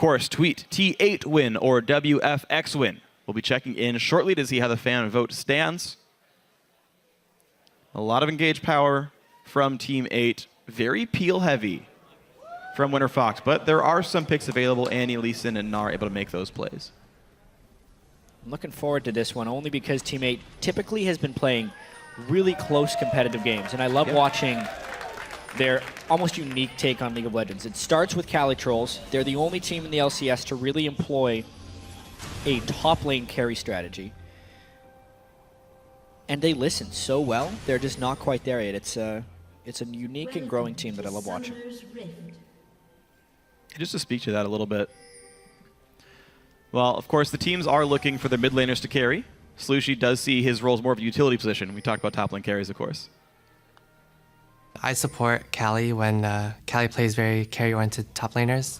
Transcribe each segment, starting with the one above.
course, tweet T8 win or WFX win. We'll be checking in shortly to see how the fan vote stands. A lot of engaged power from Team 8. Very peel heavy from Winter Fox, but there are some picks available. Annie, Leeson, and Gnar able to make those plays. I'm looking forward to this one only because Team 8 typically has been playing really close competitive games, and I love watching their almost unique take on League of Legends. It starts with Cali Trolls. They're the only team in the LCS to really employ a top lane carry strategy. And they listen so well. They're just not quite there yet. It's a unique and growing team that I love watching. Just to speak to that a little bit. Well, of course, the teams are looking for their mid laners to carry. Slushy does see his role as more of a utility position. We talked about top lane carries, of course. I support Cali when Cali plays very carry-oriented top laners,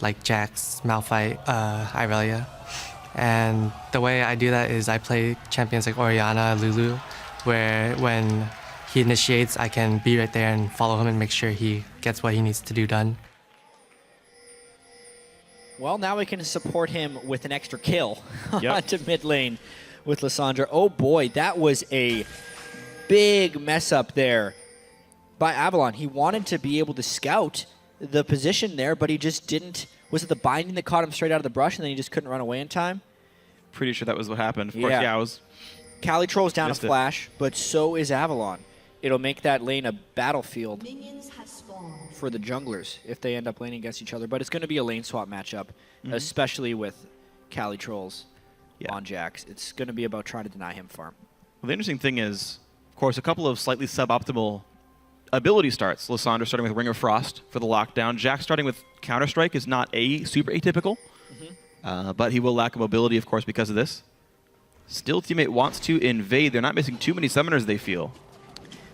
like Jax, Malphite, Irelia. And the way I do that is I play champions like Orianna, Lulu, where when he initiates, I can be right there and follow him and make sure he gets what he needs to do done. Well, now we can support him with an extra kill to mid lane with Lissandra. Oh boy, that was a big mess up there by Avalon. He wanted to be able to scout the position there, but he just didn't. Was it the binding that caught him straight out of the brush and then he just couldn't run away in time? Pretty sure that was what happened. Of course, yeah, I was. Cali Troll's down a flash, but so is Avalon. It'll make that lane a battlefield for the junglers if they end up laning against each other. But it's going to be a lane swap matchup, especially with Cali Trolls on Jax. It's going to be about trying to deny him farm. Well, the interesting thing is, of course, a couple of slightly suboptimal ability starts. Lissandra starting with Ring of Frost for the lockdown. Jax starting with Counter-Strike is not super atypical, but he will lack mobility, of course, because of this. Still, teammate wants to invade. They're not missing too many summoners, they feel.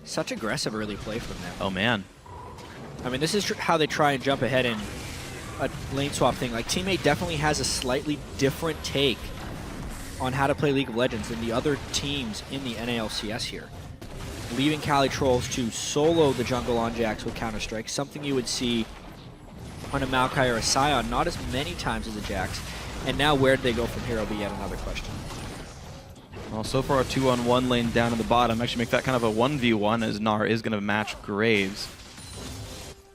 Such aggressive early play from them. Oh, man. I mean, this is how they try and jump ahead in a lane swap thing. Like, Teammate definitely has a slightly different take on how to play League of Legends than the other teams in the NALCS here. Leaving Cali Trolls to solo the jungle on Jax with Counter-Strike, something you would see on a Maokai or a Sion, not as many times as a Jax. And now where do they go from here will be yet another question. Well, so far a 2-on-1 lane down at the bottom. Actually make that kind of a 1v1 as Gnar is going to match Graves.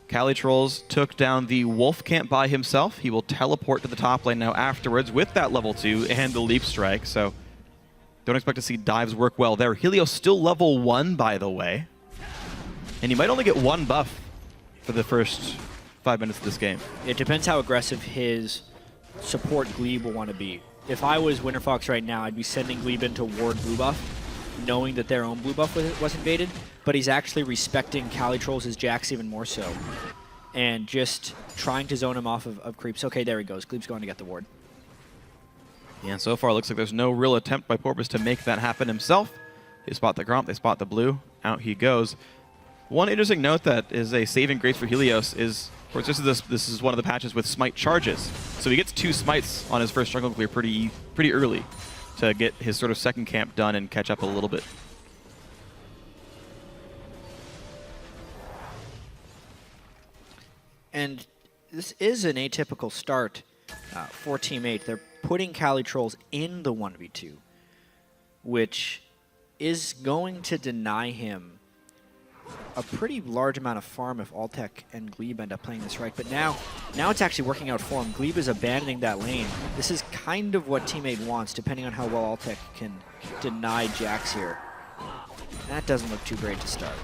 Cali Trolls took down the Wolf Camp by himself. He will teleport to the top lane now afterwards with that level 2 and the Leap Strike. So don't expect to see dives work well there. Helios still level 1, by the way. And he might only get 1 buff for the first 5 minutes of this game. It depends how aggressive his support Glebe will want to be. If I was Winter Fox right now, I'd be sending Glebe in to ward blue buff, knowing that their own blue buff was invaded, but he's actually respecting Cali Trolls' Jax even more so, and just trying to zone him off of creeps. Okay, there he goes. Glebe's going to get the ward. Yeah, and so far it looks like there's no real attempt by Porpoise to make that happen himself. They spot the Gromp, they spot the blue, out he goes. One interesting note that is a saving grace for Helios is, of course, this is one of the patches with smite charges. So he gets 2 smites on his first jungle clear pretty early to get his sort of second camp done and catch up a little bit. And this is an atypical start for Team 8. They're putting Cali Trolls in the 1v2, which is going to deny him a pretty large amount of farm if Altec and Glebe end up playing this right. But now it's actually working out for him. Glebe is abandoning that lane. This is kind of what Team 8 wants, depending on how well Altec can deny Jax here. That doesn't look too great to start.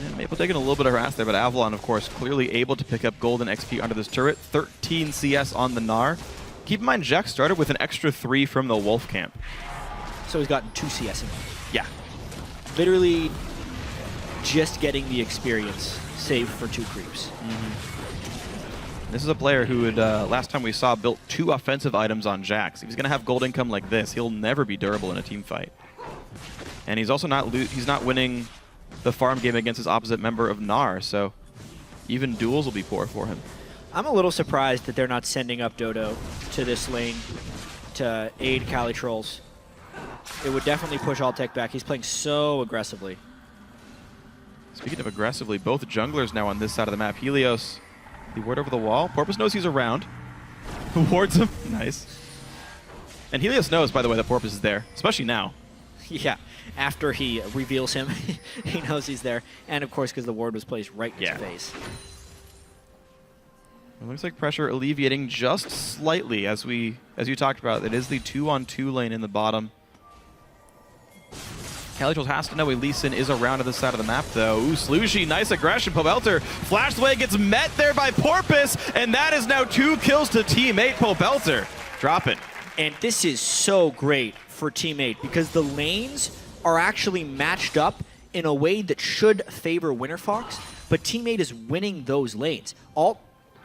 Yeah, Maple taking a little bit of harass there, but Avalon, of course, clearly able to pick up golden XP under this turret. 13 CS on the Gnar. Keep in mind, Jax started with an extra 3 from the Wolf Camp. So he's gotten 2 CS in. Yeah. Literally just getting the experience, save for 2 creeps. This is a player who had, last time we saw, built 2 offensive items on Jax. If he's going to have gold income like this, he'll never be durable in a team fight. And he's also not winning the farm game against his opposite member of Gnar, so even duels will be poor for him. I'm a little surprised that they're not sending up Dodo to this lane to aid Cali Trolls. It would definitely push Altec back. He's playing so aggressively. Speaking of aggressively, both junglers now on this side of the map. Helios The ward over the wall. Porpoise knows he's around. Wards him. Nice. And Helios knows, by the way, that Porpoise is there, especially now. Yeah, after he reveals him, he knows he's there. And of course, because the ward was placed right in his face. It looks like pressure alleviating just slightly, as you talked about. It is the 2-on-2 lane in the bottom. Calitrol has to know Lee Sin is around to this side of the map, though. Ooh, Slushy, nice aggression. Pobelter flashed away, gets met there by Porpoise, and that is now 2 kills to teammate Pobelter. Drop it. And this is so great for teammate because the lanes are actually matched up in a way that should favor WinterFox, but teammate is winning those lanes.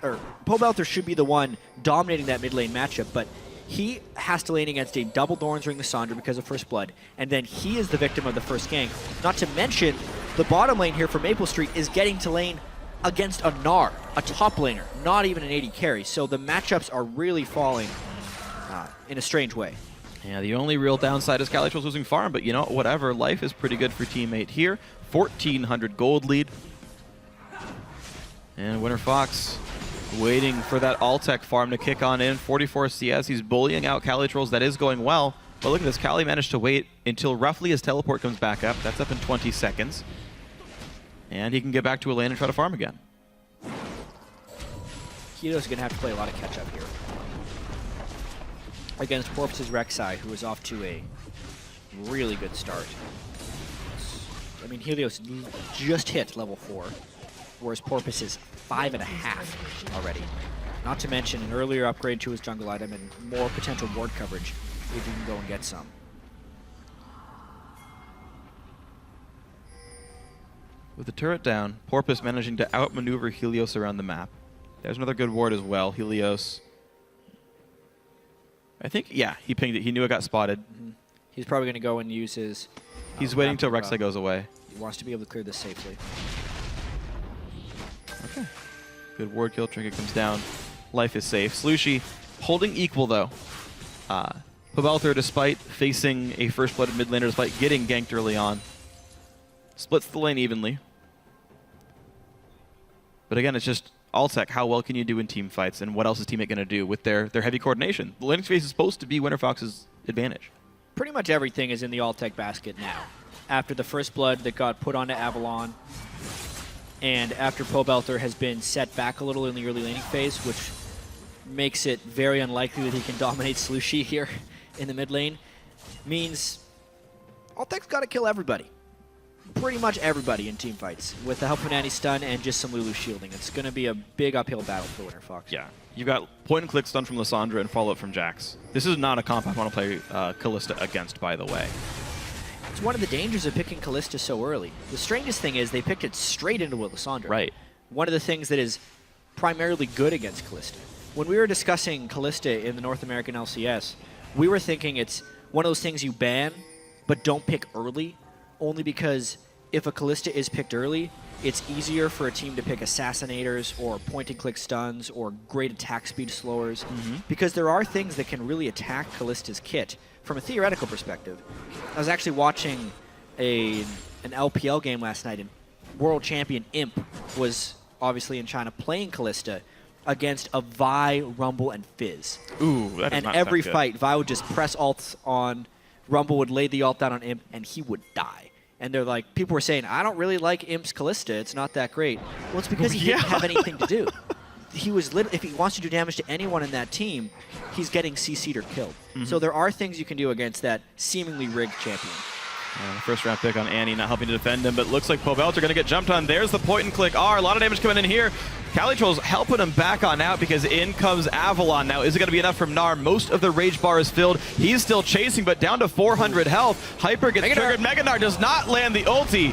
Pobelter should be the one dominating that mid lane matchup, but he has to lane against a double Thorns Ring Lissandra because of First Blood, and then he is the victim of the first gank. Not to mention, the bottom lane here for Maple Street is getting to lane against a Gnar, a top laner, not even an AD carry. So the matchups are really falling in a strange way. Yeah, the only real downside is Calitrol's losing farm, but you know, whatever. Life is pretty good for teammate here. 1,400 gold lead. And WinterFox waiting for that Altec farm to kick on in. 44 CS, he's bullying out Calitrol's. That is going well. But look at this, Cali managed to wait until roughly his teleport comes back up. That's up in 20 seconds. And he can get back to a lane and try to farm again. Hito's going to have to play a lot of catch-up here against Porpoise's Rek'Sai, who is off to a really good start. I mean, Helios just hit level 4, whereas Porpoise is 5.5 already. Not to mention an earlier upgrade to his jungle item and more potential ward coverage if you can go and get some. With the turret down, Porpoise managing to outmaneuver Helios around the map. There's another good ward as well. Helios, I think, yeah, he pinged it. He knew it got spotted. Mm-hmm. He's probably going to go and use his... He's waiting till Rek'Sai goes away. He wants to be able to clear this safely. Okay. Good ward kill. Trinket comes down. Life is safe. Slushy holding equal, though. Pobelter, despite facing a first-blooded mid laner, despite getting ganked early on, splits the lane evenly. But again, it's just Altec. How well can you do in team fights, and what else is teammate going to do with their heavy coordination? The laning space is supposed to be WinterFox's advantage. Pretty much everything is in the Altec basket now. After the first blood that got put onto Avalon, and after Pobelter has been set back a little in the early laning phase, which makes it very unlikely that he can dominate Slushy here in the mid lane, means Altec's got to kill everybody. Pretty much everybody in team fights with the help of an anti-stun and just some Lulu shielding. It's going to be a big uphill battle for WinterFox. Yeah. You've got point-and-click stun from Lissandra and follow-up from Jax. This is not a comp I want to play Kalista against, by the way. It's one of the dangers of picking Kalista so early. The strangest thing is they picked it straight into Lissandra. Right. One of the things that is primarily good against Kalista. When we were discussing Kalista in the North American LCS, we were thinking it's one of those things you ban, but don't pick early, only because if a Kalista is picked early, it's easier for a team to pick Assassinators or point-and-click stuns or great attack speed slowers, because there are things that can really attack Kalista's kit from a theoretical perspective. I was actually watching an LPL game last night, and world champion Imp was obviously in China playing Kalista against a Vi, Rumble, and Fizz. Ooh, that and every fight, Vi would just press ults on Rumble, would lay the ult down on Imp, and he would die. And they're like, people were saying, I don't really like Imp's Kalista. It's not that great. Well, it's because he didn't have anything to do. He was if he wants to do damage to anyone in that team, he's getting CC'd or killed. So there are things you can do against that seemingly rigged champion. First round pick on Annie, not helping to defend him, but looks like Pobelter going to get jumped on. There's the point-and-click R. A lot of damage coming in here. Calitrol's helping him back on out because in comes Avalon. Now, is it going to be enough from Gnar? Most of the rage bar is filled. He's still chasing, but down to 400 health. Hyper gets triggered. Mega Gnar does not land the ulti.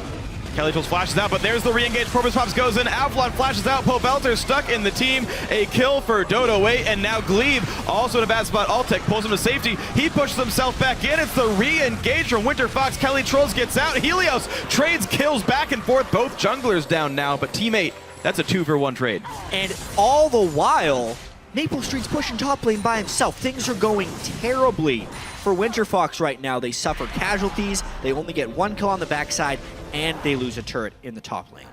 Calitrol's flashes out, but there's the re-engage. Porpoise Pops goes in. Avalon flashes out. Pobelter stuck in the team. A kill for Dodo 8, and now Glebe also in a bad spot. Altec pulls him to safety. He pushes himself back in. It's the re-engage from WinterFox. Calitrol's gets out. Helios trades kills back and forth. Both junglers down now, but teammate, that's a 2-for-1 trade. And all the while, Maple Street's pushing top lane by himself. Things are going terribly for WinterFox right now. They suffer casualties. They only get one kill on the backside, and they lose a turret in the top lane.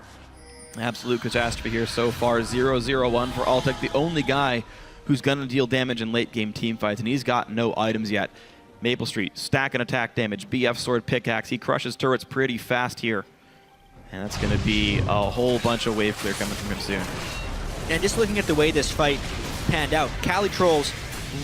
Absolute catastrophe here so far. 0-0-1 for Altec, the only guy who's going to deal damage in late-game teamfights, and he's got no items yet. Maple Street, stack and attack damage, BF sword pickaxe. He crushes turrets pretty fast here. And that's going to be a whole bunch of wave clear coming from him soon. And just looking at the way this fight panned out, Cali Trolls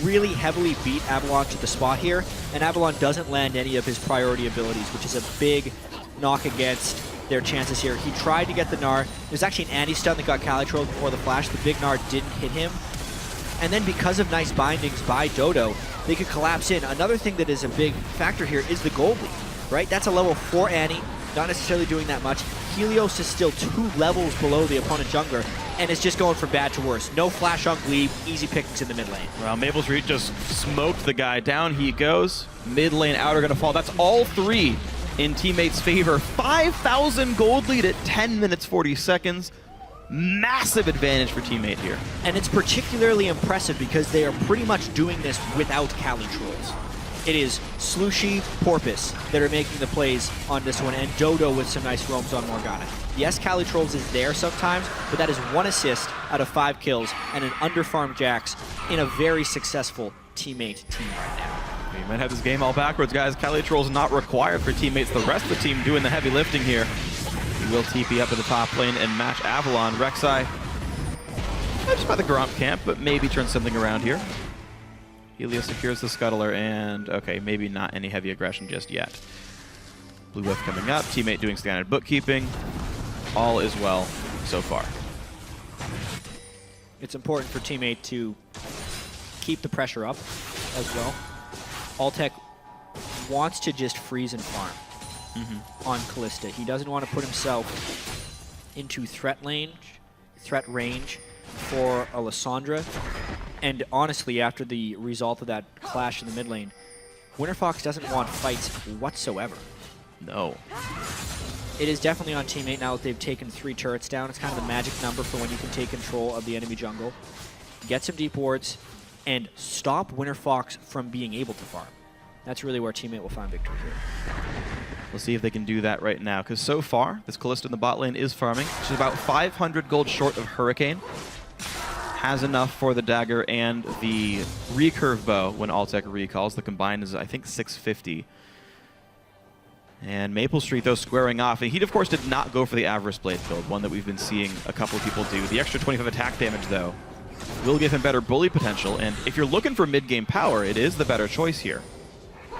really heavily beat Avalon to the spot here, and Avalon doesn't land any of his priority abilities, which is a big knock against their chances here. He tried to get the Gnar. There's actually an anti-stun that got Cali Trolls before the flash. The big Gnar didn't hit him. And then because of nice bindings by Dodo, they could collapse in. Another thing that is a big factor here is the gold lead, right? That's a level 4 Annie, not necessarily doing that much. Helios is still 2 levels below the opponent jungler, and it's just going from bad to worse. No flash on Glebe, easy pickings in the mid lane. Well, Maple Street just smoked the guy. Down he goes. Mid lane outer gonna fall. That's all 3 in teammates' favor. 5,000 gold lead at 10 minutes 40 seconds. Massive advantage for teammate here. And it's particularly impressive because they are pretty much doing this without Cali Trolls. It is Slushy, Porpoise that are making the plays on this one, and Dodo with some nice roams on Morgana. Yes, Cali Trolls is there sometimes, but that is 1 assist out of 5 kills and an underfarmed Jax in a very successful teammate team right now. You might have this game all backwards, guys. Cali Trolls not required for teammates. The rest of the team doing the heavy lifting here. He will TP up to the top lane and match Avalon. Rek'Sai, not just by the Gromp camp, but maybe turn something around here. Helios secures the Scuttler, and okay, maybe not any heavy aggression just yet. Blue Whiff coming up, teammate doing standard bookkeeping. All is well so far. It's important for teammate to keep the pressure up as well. Altec wants to just freeze and farm on Callista. He doesn't want to put himself into threat range for a Lissandra. And honestly, after the result of that clash in the mid lane, WinterFox doesn't want fights whatsoever. No. It is definitely on teammate now that they've taken 3 turrets down. It's kind of the magic number for when you can take control of the enemy jungle, get some deep wards, and stop WinterFox from being able to farm. That's really where teammate will find victory here. We'll see if they can do that right now, because so far, this Kalista in the bot lane is farming. She's about 500 gold short of Hurricane. Has enough for the dagger and the recurve bow when Altec recalls. The combined is, I think, 650. And Maple Street, though, squaring off. And he, of course, did not go for the Avarice Blade build, one that we've been seeing a couple of people do. The extra 25 attack damage, though, will give him better bully potential. And if you're looking for mid-game power, it is the better choice here.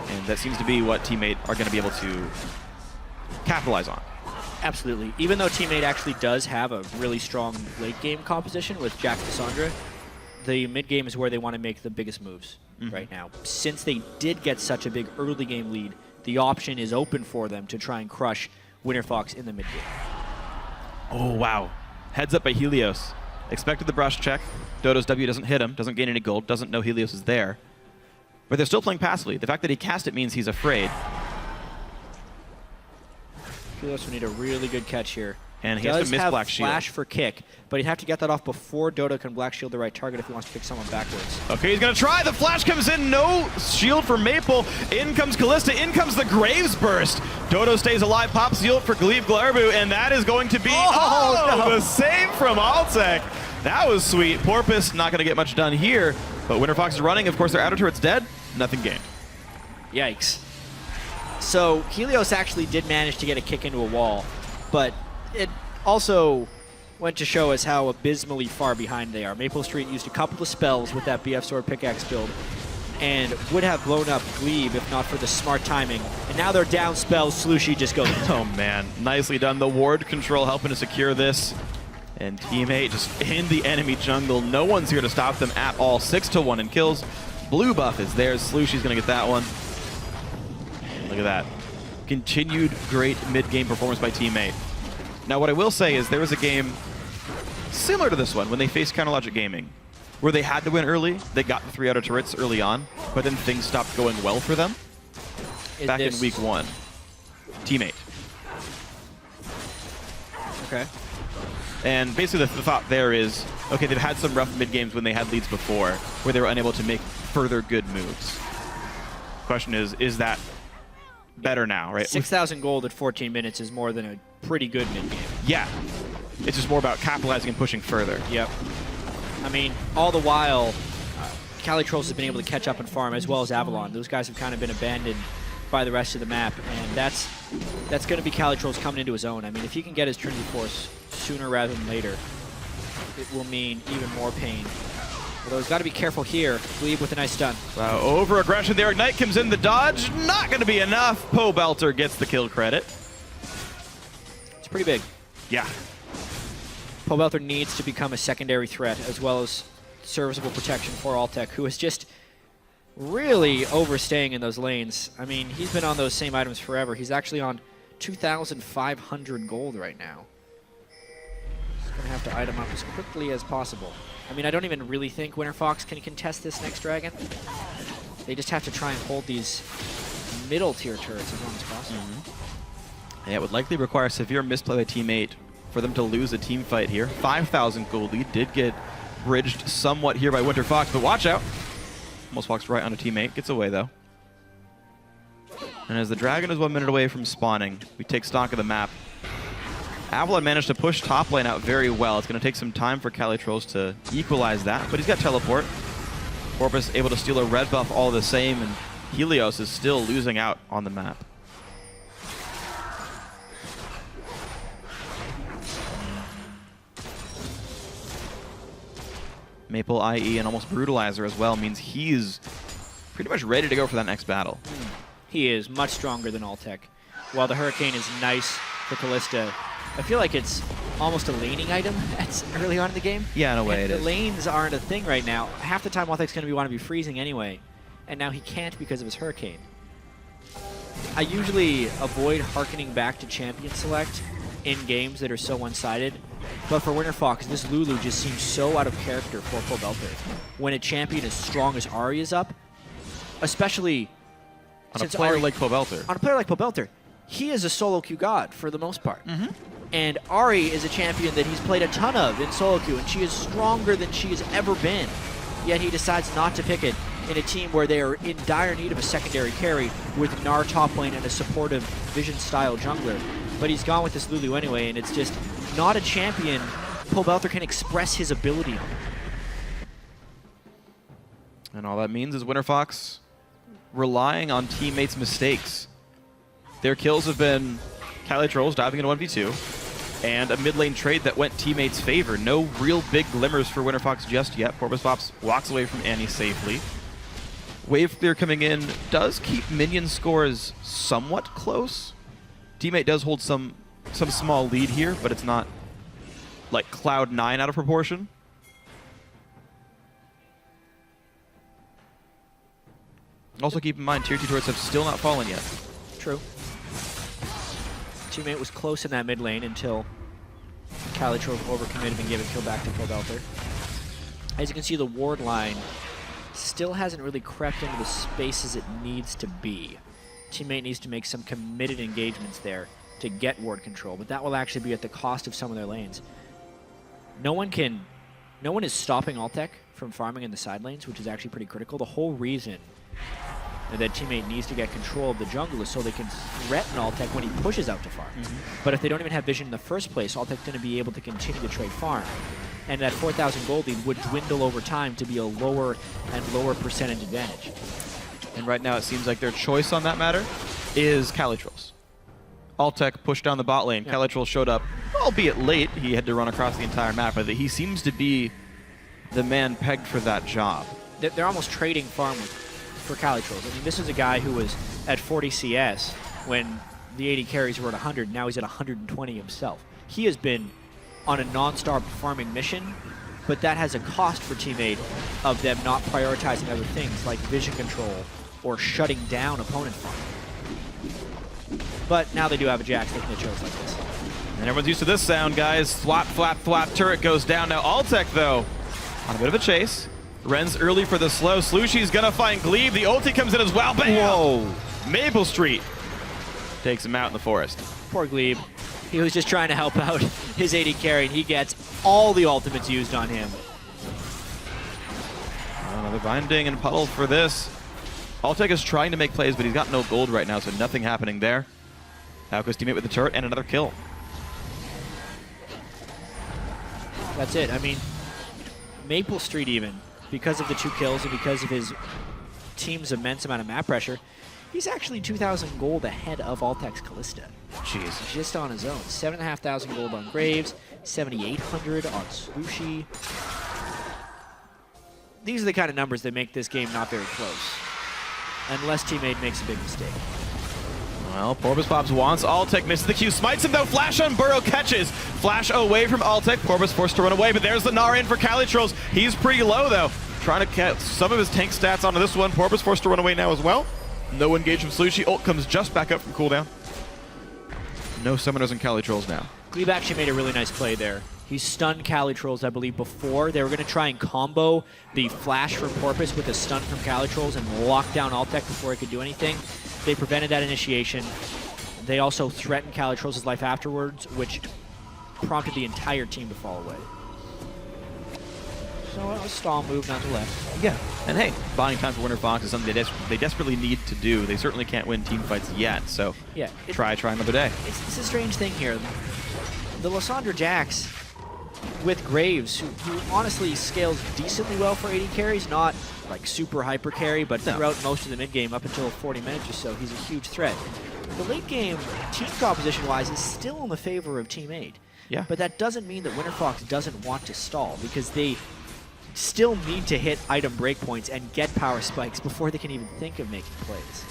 And that seems to be what teammate are going to be able to capitalize on. Absolutely. Even though teammate actually does have a really strong late game composition with Jack Cassandra, the mid game is where they want to make the biggest moves right now. Since they did get such a big early game lead, the option is open for them to try and crush WinterFox in the mid game. Oh, wow. Heads up by Helios. Expected the brush check. Dodo's W doesn't hit him, doesn't gain any gold, doesn't know Helios is there. But they're still playing passively. The fact that he cast it means he's afraid. Helios will need a really good catch here. And he has to miss Black Shield. Flash for kick, but he'd have to get that off before Dodo can Black Shield the right target if he wants to pick someone backwards. Okay, he's going to try. The flash comes in. No shield for Maple. In comes Callista. In comes the Graves Burst. Dodo stays alive. Pops the ult for Glebe Glarbu, and that is going to be no. the save from Altec. That was sweet. Porpoise not going to get much done here, but WinterFox is running. Of course, their outer turret's dead. Nothing gained. Yikes. So Helios actually did manage to get a kick into a wall, but it also went to show us how abysmally far behind they are. Maple Street used a couple of spells with that BF Sword Pickaxe build and would have blown up Glebe if not for the smart timing. And now they're down spells. Slushy just goes. Oh, man. Nicely done. The ward control helping to secure this. And teammate just in the enemy jungle. No one's here to stop them at all. 6-1 in kills. Blue buff is theirs. Slushy's going to get that one. Look at that. Continued great mid-game performance by teammate. Now, what I will say is there was a game similar to this one when they faced Counterlogic Gaming, where they had to win early. They got the 3 outer turrets early on, but then things stopped going well for them. Back in week 1. Teammate. Okay. And basically the thought there is, okay, they've had some rough mid-games when they had leads before, where they were unable to make further good moves. Question is that better now, right? 6,000 gold at 14 minutes is more than a pretty good mid-game. Yeah. It's just more about capitalizing and pushing further. Yep. I mean, all the while, Calitrolls has been able to catch up and farm, as well as Avalon. Those guys have kind of been abandoned by the rest of the map, and that's going to be Calitrolls coming into his own. I mean, if he can get his Trinity Force sooner rather than later, it will mean even more pain. Although he's got to be careful here. Glebe with a nice stun. Wow, over-aggression there. Ignite comes in the dodge. Not going to be enough. Pobelter gets the kill credit. It's pretty big. Yeah. Pobelter needs to become a secondary threat, as well as serviceable protection for Altec, who is just really overstaying in those lanes. I mean, he's been on those same items forever. He's actually on 2,500 gold right now. He's going to have to item up as quickly as possible. I mean, I don't even really think WinterFox can contest this next dragon. They just have to try and hold these middle-tier turrets as long as possible. Yeah, it would likely require severe misplay by teammate for them to lose a team fight here. 5,000 gold lead did get bridged somewhat here by WinterFox, but watch out. Almost walks right on a teammate. Gets away, though. And as the dragon is 1 minute away from spawning, we take stock of the map. Avalon managed to push top lane out very well. It's going to take some time for Calitrolls to equalize that, but he's got teleport. Porpoise able to steal a red buff all the same, and Helios is still losing out on the map. Maple, IE, and almost Brutalizer as well means he's pretty much ready to go for that next battle. He is much stronger than Altec. While the Hurricane is nice for Callista, I feel like it's almost a laning item early on in the game. Yeah, in a way it is. The lanes aren't a thing right now. Half the time Altec's going to want to be freezing anyway, and now he can't because of his Hurricane. I usually avoid harkening back to champion select in games that are so one-sided, but for WinterFox, this Lulu just seems so out of character for Pobelter. When a champion as strong as Ahri is up, especially on a player like Pobelter. On a player like Pobelter, he is a solo queue god for the most part. And Ahri is a champion that he's played a ton of in solo queue, and she is stronger than she has ever been. Yet he decides not to pick it in a team where they are in dire need of a secondary carry with Gnar top lane and a supportive Vision-style jungler. But he's gone with this Lulu anyway, and it's just not a champion Pobelter can express his ability on. And all that means is WinterFox relying on teammates' mistakes. Their kills have been Calitrolls diving into 1v2, and a mid lane trade that went teammates' favor. No real big glimmers for WinterFox just yet. Porpoise Pops walks away from Annie safely. Wave clear coming in does keep minion scores somewhat close. Teammate does hold some small lead here, but it's not like Cloud9 out of proportion. Also keep in mind, tier 2 turrets have still not fallen yet. True. Teammate was close in that mid lane until Calitrolls overcommitted and gave a kill back to Pobelter. As you can see, the ward line still hasn't really crept into the spaces it needs to be. Teammate needs to make some committed engagements there to get ward control, but that will actually be at the cost of some of their lanes. No one is stopping Altec from farming in the side lanes, which is actually pretty critical. The whole reason that teammate needs to get control of the jungle is so they can threaten Altec when he pushes out to farm. But if they don't even have vision in the first place, Altec's going to be able to continue to trade farm. And that 4,000 gold lead would dwindle over time to be a lower and lower percentage advantage. And right now it seems like their choice on that matter is Calitrolls. Altec pushed down the bot lane. Yeah. Calitrolls showed up, albeit late. He had to run across the entire map, but he seems to be the man pegged for that job. They're almost trading farm for Calitrolls. I mean, this is a guy who was at 40 CS when the 80 carries were at 100. Now he's at 120 himself. He has been on a non-stop farming mission, but that has a cost for teammate of them not prioritizing other things like vision control or shutting down opponent farm. But now they do have a Jax, they can hit shows like this. And everyone's used to this sound, guys. Flap, flap, flap, turret goes down. Now Altec, though, on a bit of a chase. Ren's early for the slow. Slushy's gonna find Glebe. The ulti comes in as well. Bam! Whoa! Maple Street takes him out in the forest. Poor Glebe. He was just trying to help out his 80 carry, and he gets all the ultimates used on him. Another binding and puddle for this. Altec is trying to make plays, but he's got no gold right now, so nothing happening there. Now goes teammate with the turret and another kill. That's it. I mean, Maple Street even, because of the 2 kills and because of his team's immense amount of map pressure, he's actually 2,000 gold ahead of Altec's Callista. Jeez. Just on his own. 7,500 gold on Graves, 7,800 on Slushie. These are the kind of numbers that make this game not very close, unless teammate makes a big mistake. Well, Porpoise Pops wants Altec, misses the Q, smites him though, flash on Burrow, catches. Flash away from Altec, Porpoise forced to run away, but there's the Gnar in for Cali Trolls. He's pretty low though, trying to get some of his tank stats onto this one. Porpoise forced to run away now as well. No engage from Slushie, ult comes just back up from cooldown. No summoners and Cali Trolls now. Glebe actually made a really nice play there. He stunned Cali Trolls, I believe, before. They were going to try and combo the flash from Porpoise with a stun from Cali Trolls and lock down Altec before he could do anything. They prevented that initiation. They also threatened Cali Trolls' life afterwards, which prompted the entire team to fall away. So a stall move nonetheless. Yeah, and hey, buying time for WinterFox is something they desperately need to do. They certainly can't win team fights yet, so yeah, try another day. It's a strange thing here. The Lysandra Jax with Graves, who honestly scales decently well for AD carries, not like super hyper carry, but throughout most of the mid game up until 40 minutes or so, he's a huge threat. The late game, team composition-wise, is still in the favor of Team 8. Yeah. But that doesn't mean that WinterFox doesn't want to stall, because they still need to hit item breakpoints and get power spikes before they can even think of making plays.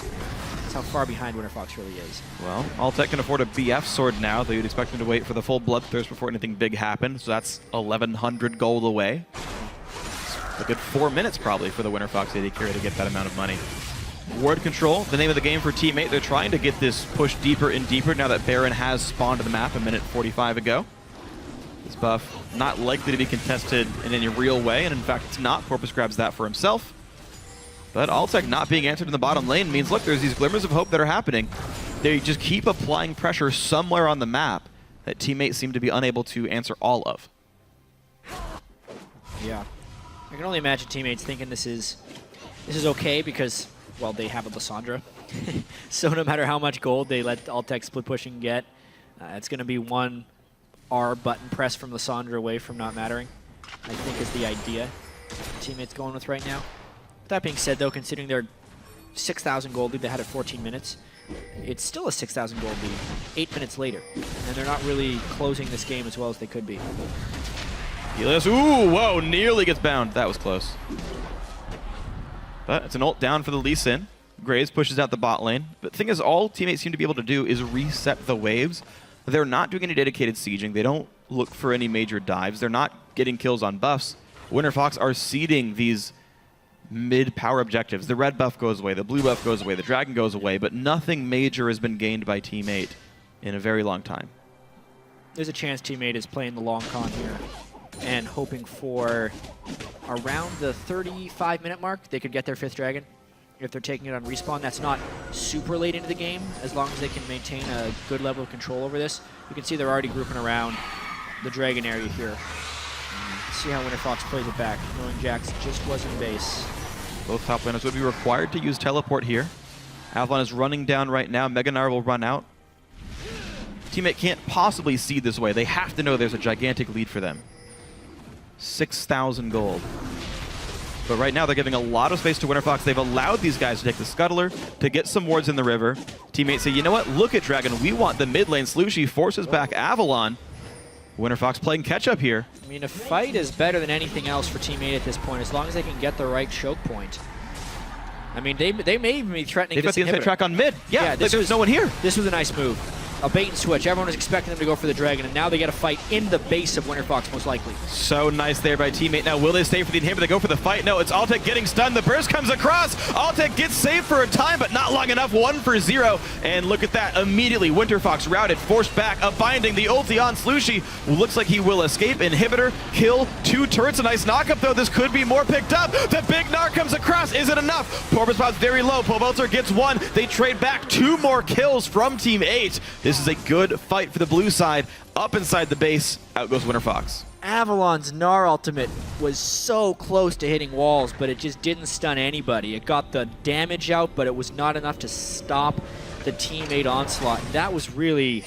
That's how far behind WinterFox really is. Well, Altec can afford a BF sword now, though you'd expect him to wait for the full Bloodthirst before anything big happens, so that's 1,100 gold away. It's a good 4 minutes probably for the WinterFox AD carry to get that amount of money. Ward control, the name of the game for Team 8. They're trying to get this pushed deeper and deeper now that Baron has spawned to the map a minute 45 ago. This buff not likely to be contested in any real way, and in fact it's not. Porpoise grabs that for himself. But Altec not being answered in the bottom lane means, look, there's these glimmers of hope that are happening. They just keep applying pressure somewhere on the map that teammates seem to be unable to answer all of. Yeah. I can only imagine teammates thinking this is okay because, well, they have a Lysandra. So no matter how much gold they let Altec split pushing get, it's going to be one R button press from Lysandra away from not mattering, I think is the idea teammates going with right now. That being said, though, considering their 6,000 gold lead they had at 14 minutes, it's still a 6,000 gold lead 8 minutes later, and they're not really closing this game as well as they could be. Helios, ooh, whoa, nearly gets bound. That was close. But it's an ult down for the Lee Sin. Graves pushes out the bot lane. But the thing is, all teammates seem to be able to do is reset the waves. They're not doing any dedicated sieging. They don't look for any major dives. They're not getting kills on buffs. WinterFox are seeding these mid-power objectives. The red buff goes away, the blue buff goes away, the dragon goes away, but nothing major has been gained by Team 8 in a very long time. There's a chance Team 8 is playing the long con here and hoping for around the 35-minute mark they could get their 5th dragon. If they're taking it on respawn, that's not super late into the game, as long as they can maintain a good level of control over this. You can see they're already grouping around the dragon area here. See how WinterFox plays it back, knowing Jax just was in base. Both top laners would be required to use teleport here. Avalon is running down right now. Mega Gnar will run out. Teammate can't possibly seed this way. They have to know there's a gigantic lead for them. 6,000 gold. But right now they're giving a lot of space to WinterFox. They've allowed these guys to take the Scuttler, to get some wards in the river. Teammates say, you know what? Look at Dragon. We want the mid lane. Slushie forces back Avalon. WinterFox playing catch-up here. I mean, a fight is better than anything else for Team 8 at this point, as long as they can get the right choke point. I mean, they may even be threatening They've this got the inside track on mid. Yeah, there's no one here. This was a nice move. A bait and switch. Everyone was expecting them to go for the dragon, and now they get a fight in the base of WinterFox, most likely. So nice there by teammate. Now, will they stay for the inhibitor? They go for the fight. No, it's Altec getting stunned. The burst comes across. Altec gets saved for a time, but not long enough. 1 for 0. And look at that. Immediately, WinterFox routed, forced back, a binding. The ulti on Slushie. Looks like he will escape. Inhibitor, kill, 2 turrets. A nice knockup, though. This could be more picked up. The big Gnar comes across. Is it enough? Porpoise Pod's very low. Pobelter gets 1. They trade back 2 more kills from Team 8. This is a good fight for the blue side. Up inside the base, out goes WinterFox. Avalon's Gnar ultimate was so close to hitting walls, but it just didn't stun anybody. It got the damage out, but it was not enough to stop the Team 8 onslaught. And that was really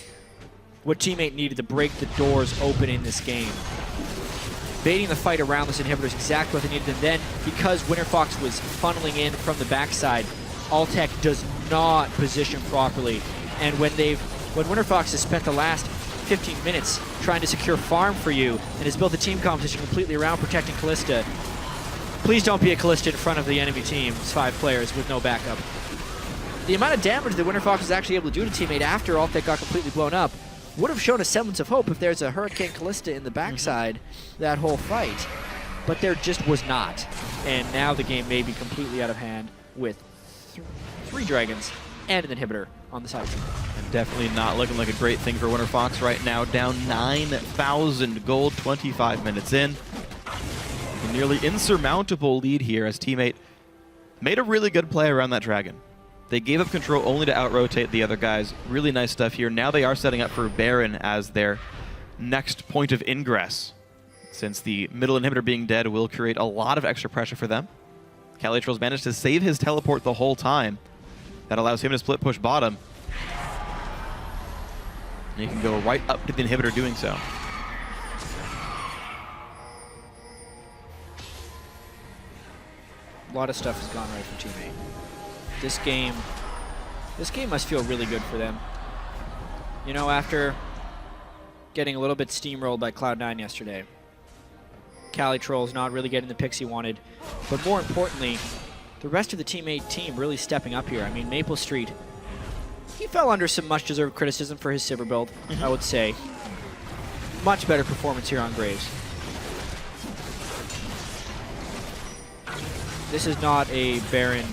what Team 8 needed to break the doors open in this game. baiting the fight around this inhibitor is exactly what they needed. And then, because WinterFox was funneling in from the backside, Altec does not position properly. And when WinterFox has spent the last 15 minutes trying to secure farm for you and has built the team composition completely around protecting Callista, please don't be a Callista in front of the enemy team's 5 players with no backup. The amount of damage that WinterFox was actually able to do to teammate after Altec got completely blown up would have shown a semblance of hope if there's a Hurricane Callista in the backside that whole fight. But there just was not. And now the game may be completely out of hand with 3 dragons and an inhibitor on the side. And definitely not looking like a great thing for WinterFox right now. Down 9,000 gold, 25 minutes in. A nearly insurmountable lead here as teammate made a really good play around that dragon. They gave up control only to out-rotate the other guys. Really nice stuff here. Now they are setting up for Baron as their next point of ingress, since the middle inhibitor being dead will create a lot of extra pressure for them. Calitrol's managed to save his teleport the whole time. That allows him to split push bottom. And he can go right up to the inhibitor doing so. A lot of stuff has gone right for teammate. This game must feel really good for them. You know, after getting a little bit steamrolled by Cloud9 yesterday, Calitrol's not really getting the picks he wanted, but more importantly, the rest of the teammate team really stepping up here. I mean, Maple Street, he fell under some much-deserved criticism for his Sivir build, I would say. Much better performance here on Graves. This is not a Baron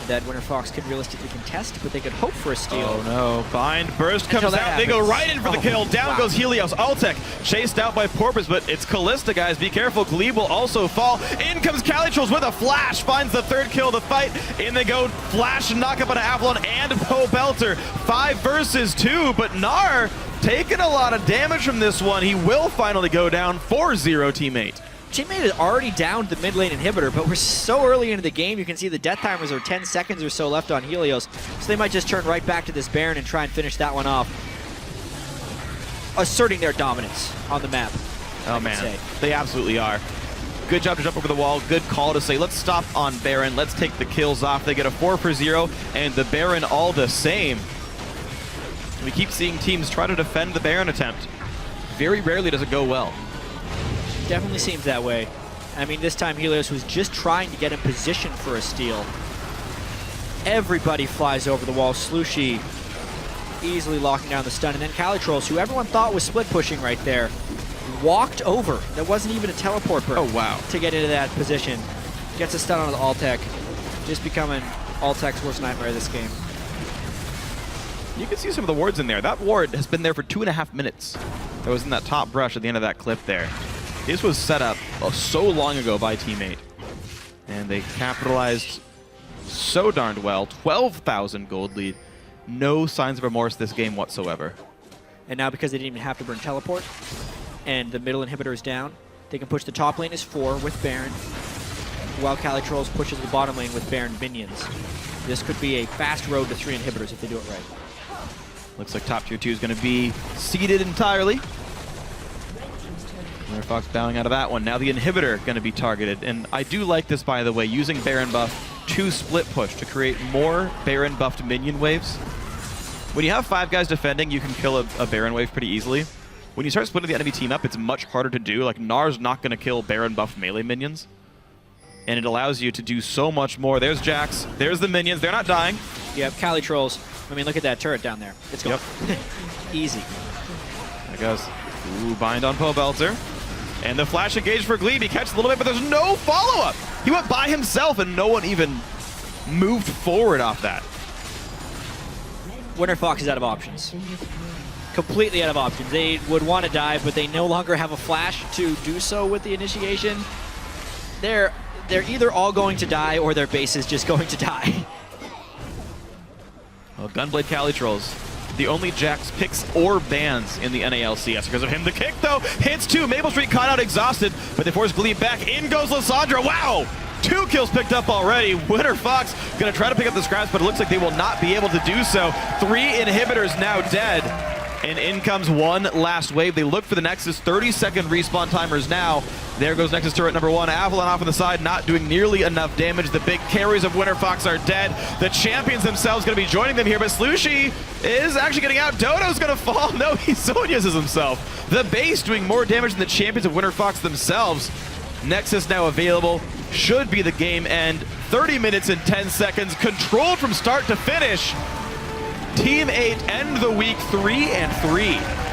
that WinterFox could realistically contest, but they could hope for a steal. Oh no, Bind Burst comes out, they go right in for the kill. Down goes Helios. Altec chased out by Porpoise, but it's Callista, guys. Be careful, Glebe will also fall. In comes Calitrolls with a flash, finds the 3rd kill of the fight. In they go, flash and knock up on Avalon and Poe Belter. 5 versus 2, but Gnar taking a lot of damage from this one. He will finally go down 4-0 teammate. Teammate is already down the mid lane inhibitor, but we're so early into the game, you can see the death timers are 10 seconds or so left on Helios, so they might just turn right back to this Baron and try and finish that one off, asserting their dominance on the map. Oh man, they absolutely are. Good job to jump over the wall, good call to say, let's stop on Baron, let's take the kills off. They get a 4-0, and the Baron all the same. We keep seeing teams try to defend the Baron attempt. Very rarely does it go well. Definitely seems that way. I mean, this time Helios was just trying to get in position for a steal. Everybody flies over the wall. Slushy easily locking down the stun. And then Calitrolls, who everyone thought was split pushing right there, walked over. There wasn't even a teleport burn to get into that position. Gets a stun on the Altec. Just becoming Altec's worst nightmare this game. You can see some of the wards in there. That ward has been there for 2.5 minutes. That was in that top brush at the end of that clip there. This was set up so long ago by teammate. And they capitalized so darned well. 12,000 gold lead. No signs of remorse this game whatsoever. And now because they didn't even have to burn teleport, and the middle inhibitor is down, they can push the top lane as 4 with Baron, while Calitrolls pushes the bottom lane with Baron minions. This could be a fast road to 3 inhibitors if they do it right. Looks like top tier 2 is going to be seeded entirely. WinterFox bowing out of that one. Now the inhibitor going to be targeted. And I do like this, by the way, using Baron buff to split push to create more Baron buffed minion waves. When you have 5 guys defending, you can kill a Baron wave pretty easily. When you start splitting the enemy team up, it's much harder to do. Like, Gnar's not going to kill Baron buff melee minions. And it allows you to do so much more. There's Jax. There's the minions. They're not dying. Yep, Calitrolls. I mean, look at that turret down there. It's going. Yep. Easy. There goes. Ooh, bind on Poe Belter. And the flash engage for Glebe. He catches a little bit, but there's no follow-up. He went by himself, and no one even moved forward off that. WinterFox is out of options. Completely out of options. They would want to dive, but they no longer have a flash to do so with the initiation. They're either all going to die, or their base is just going to die. Well, Gunblade Calitrolls, the only Jax picks or bans in the NALCS because of him. The kick, though, hits 2. Maple Street caught out exhausted, but they force Glebe back. In goes Lysandra. Wow! 2 kills picked up already. WinterFox going to try to pick up the scraps, but it looks like they will not be able to do so. 3 inhibitors now dead. And in comes one last wave. They look for the Nexus. 30-second respawn timers now. There goes Nexus turret number 1. Avalon off on the side, not doing nearly enough damage. The big carries of Winterfox are dead. The champions themselves going to be joining them here, but Slushi is actually getting out. Dodo's going to fall. No, he Sonya's himself. The base doing more damage than the champions of Winterfox themselves. Nexus now available. Should be the game end. 30 minutes and 10 seconds. Controlled from start to finish. Team 8 end the week 3-3.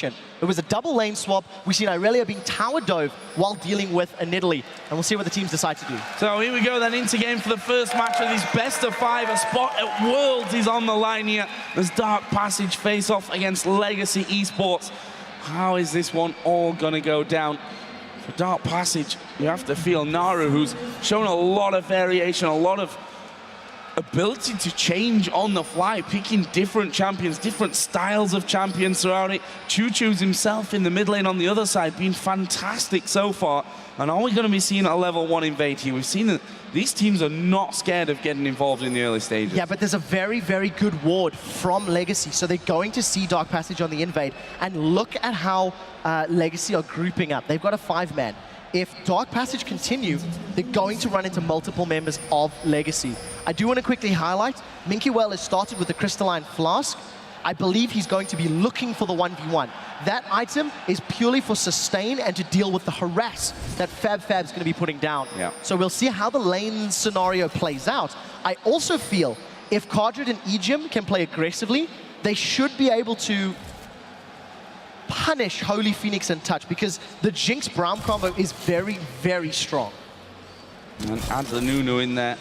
unfortunate. It was a double lane swap. We've seen Irelia being tower dove while dealing with a Nidalee, and we'll see what the teams decide to do. So here we go then into game for the first match of this best of 5. A spot at Worlds is on the line here as Dark Passage face off against Legacy Esports. How is this one all gonna go down? For Dark Passage, you have to feel Naru, who's shown a lot of variation, a lot of ability to change on the fly, picking different champions, different styles of champions throughout it. Choo-Choo's himself in the mid lane on the other side, been fantastic so far. And are we going to be seeing a level 1 invade here? We've seen that these teams are not scared of getting involved in the early stages. Yeah, but there's a very, very good ward from Legacy, so they're going to see Dark Passage on the invade. And look at how Legacy are grouping up. They've got a 5-man. If Dark Passage continue, they're going to run into multiple members of Legacy. I do want to quickly highlight, Minky Well has started with the Crystalline Flask. I believe he's going to be looking for the 1v1. That item is purely for sustain and to deal with the harass that Fab's going to be putting down. Yeah. So we'll see how the lane scenario plays out. I also feel if Cardred and Ejim can play aggressively, they should be able to punish Holy Phoenix and Touch, because the Jinx Braum combo is very, very strong. And add the Nunu in there,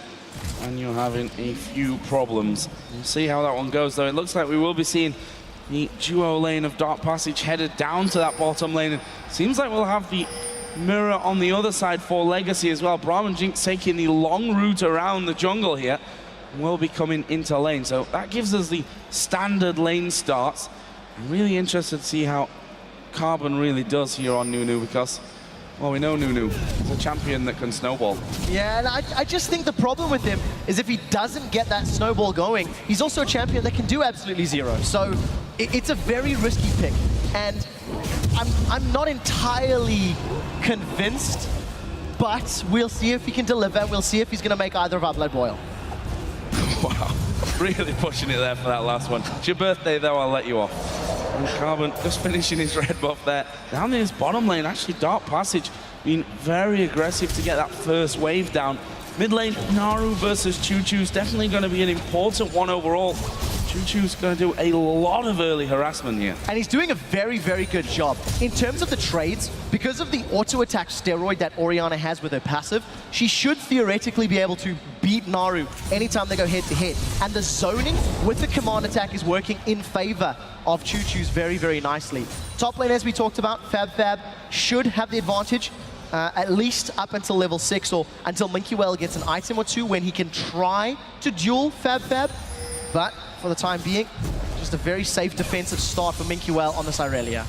and you're having a few problems. We'll see how that one goes, though. It looks like we will be seeing the duo lane of Dark Passage headed down to that bottom lane. And seems like we'll have the mirror on the other side for Legacy as well. Braum and Jinx taking the long route around the jungle here, and will be coming into lane. So that gives us the standard lane starts. I'm really interested to see how Carbon really does here on Nunu, because, well, we know Nunu is a champion that can snowball. Yeah, and I just think the problem with him is if he doesn't get that snowball going, he's also a champion that can do absolutely zero. So it's a very risky pick, and I'm not entirely convinced, but we'll see if he can deliver. We'll see if he's going to make either of our blood boil. Wow, really pushing it there for that last one. It's your birthday, though, I'll let you off. And Carbon just finishing his red buff there. Down in his bottom lane, actually Dark Passage being very aggressive to get that first wave down. Mid lane, Naru versus Choo-Choo's definitely going to be an important one overall. Choo-Choo's going to do a lot of early harassment here. And he's doing a very, very good job. In terms of the trades, because of the auto-attack steroid that Orianna has with her passive, she should theoretically be able to beat Naru anytime they go head-to-head. And the zoning with the command attack is working in favor of Choo-Choo's very, very nicely. Top lane, as we talked about, Fab should have the advantage, at least up until level 6, or until Minky Well gets an item or two when he can try to duel Fab. But for the time being, just a very safe defensive start for Minky Well on this Irelia.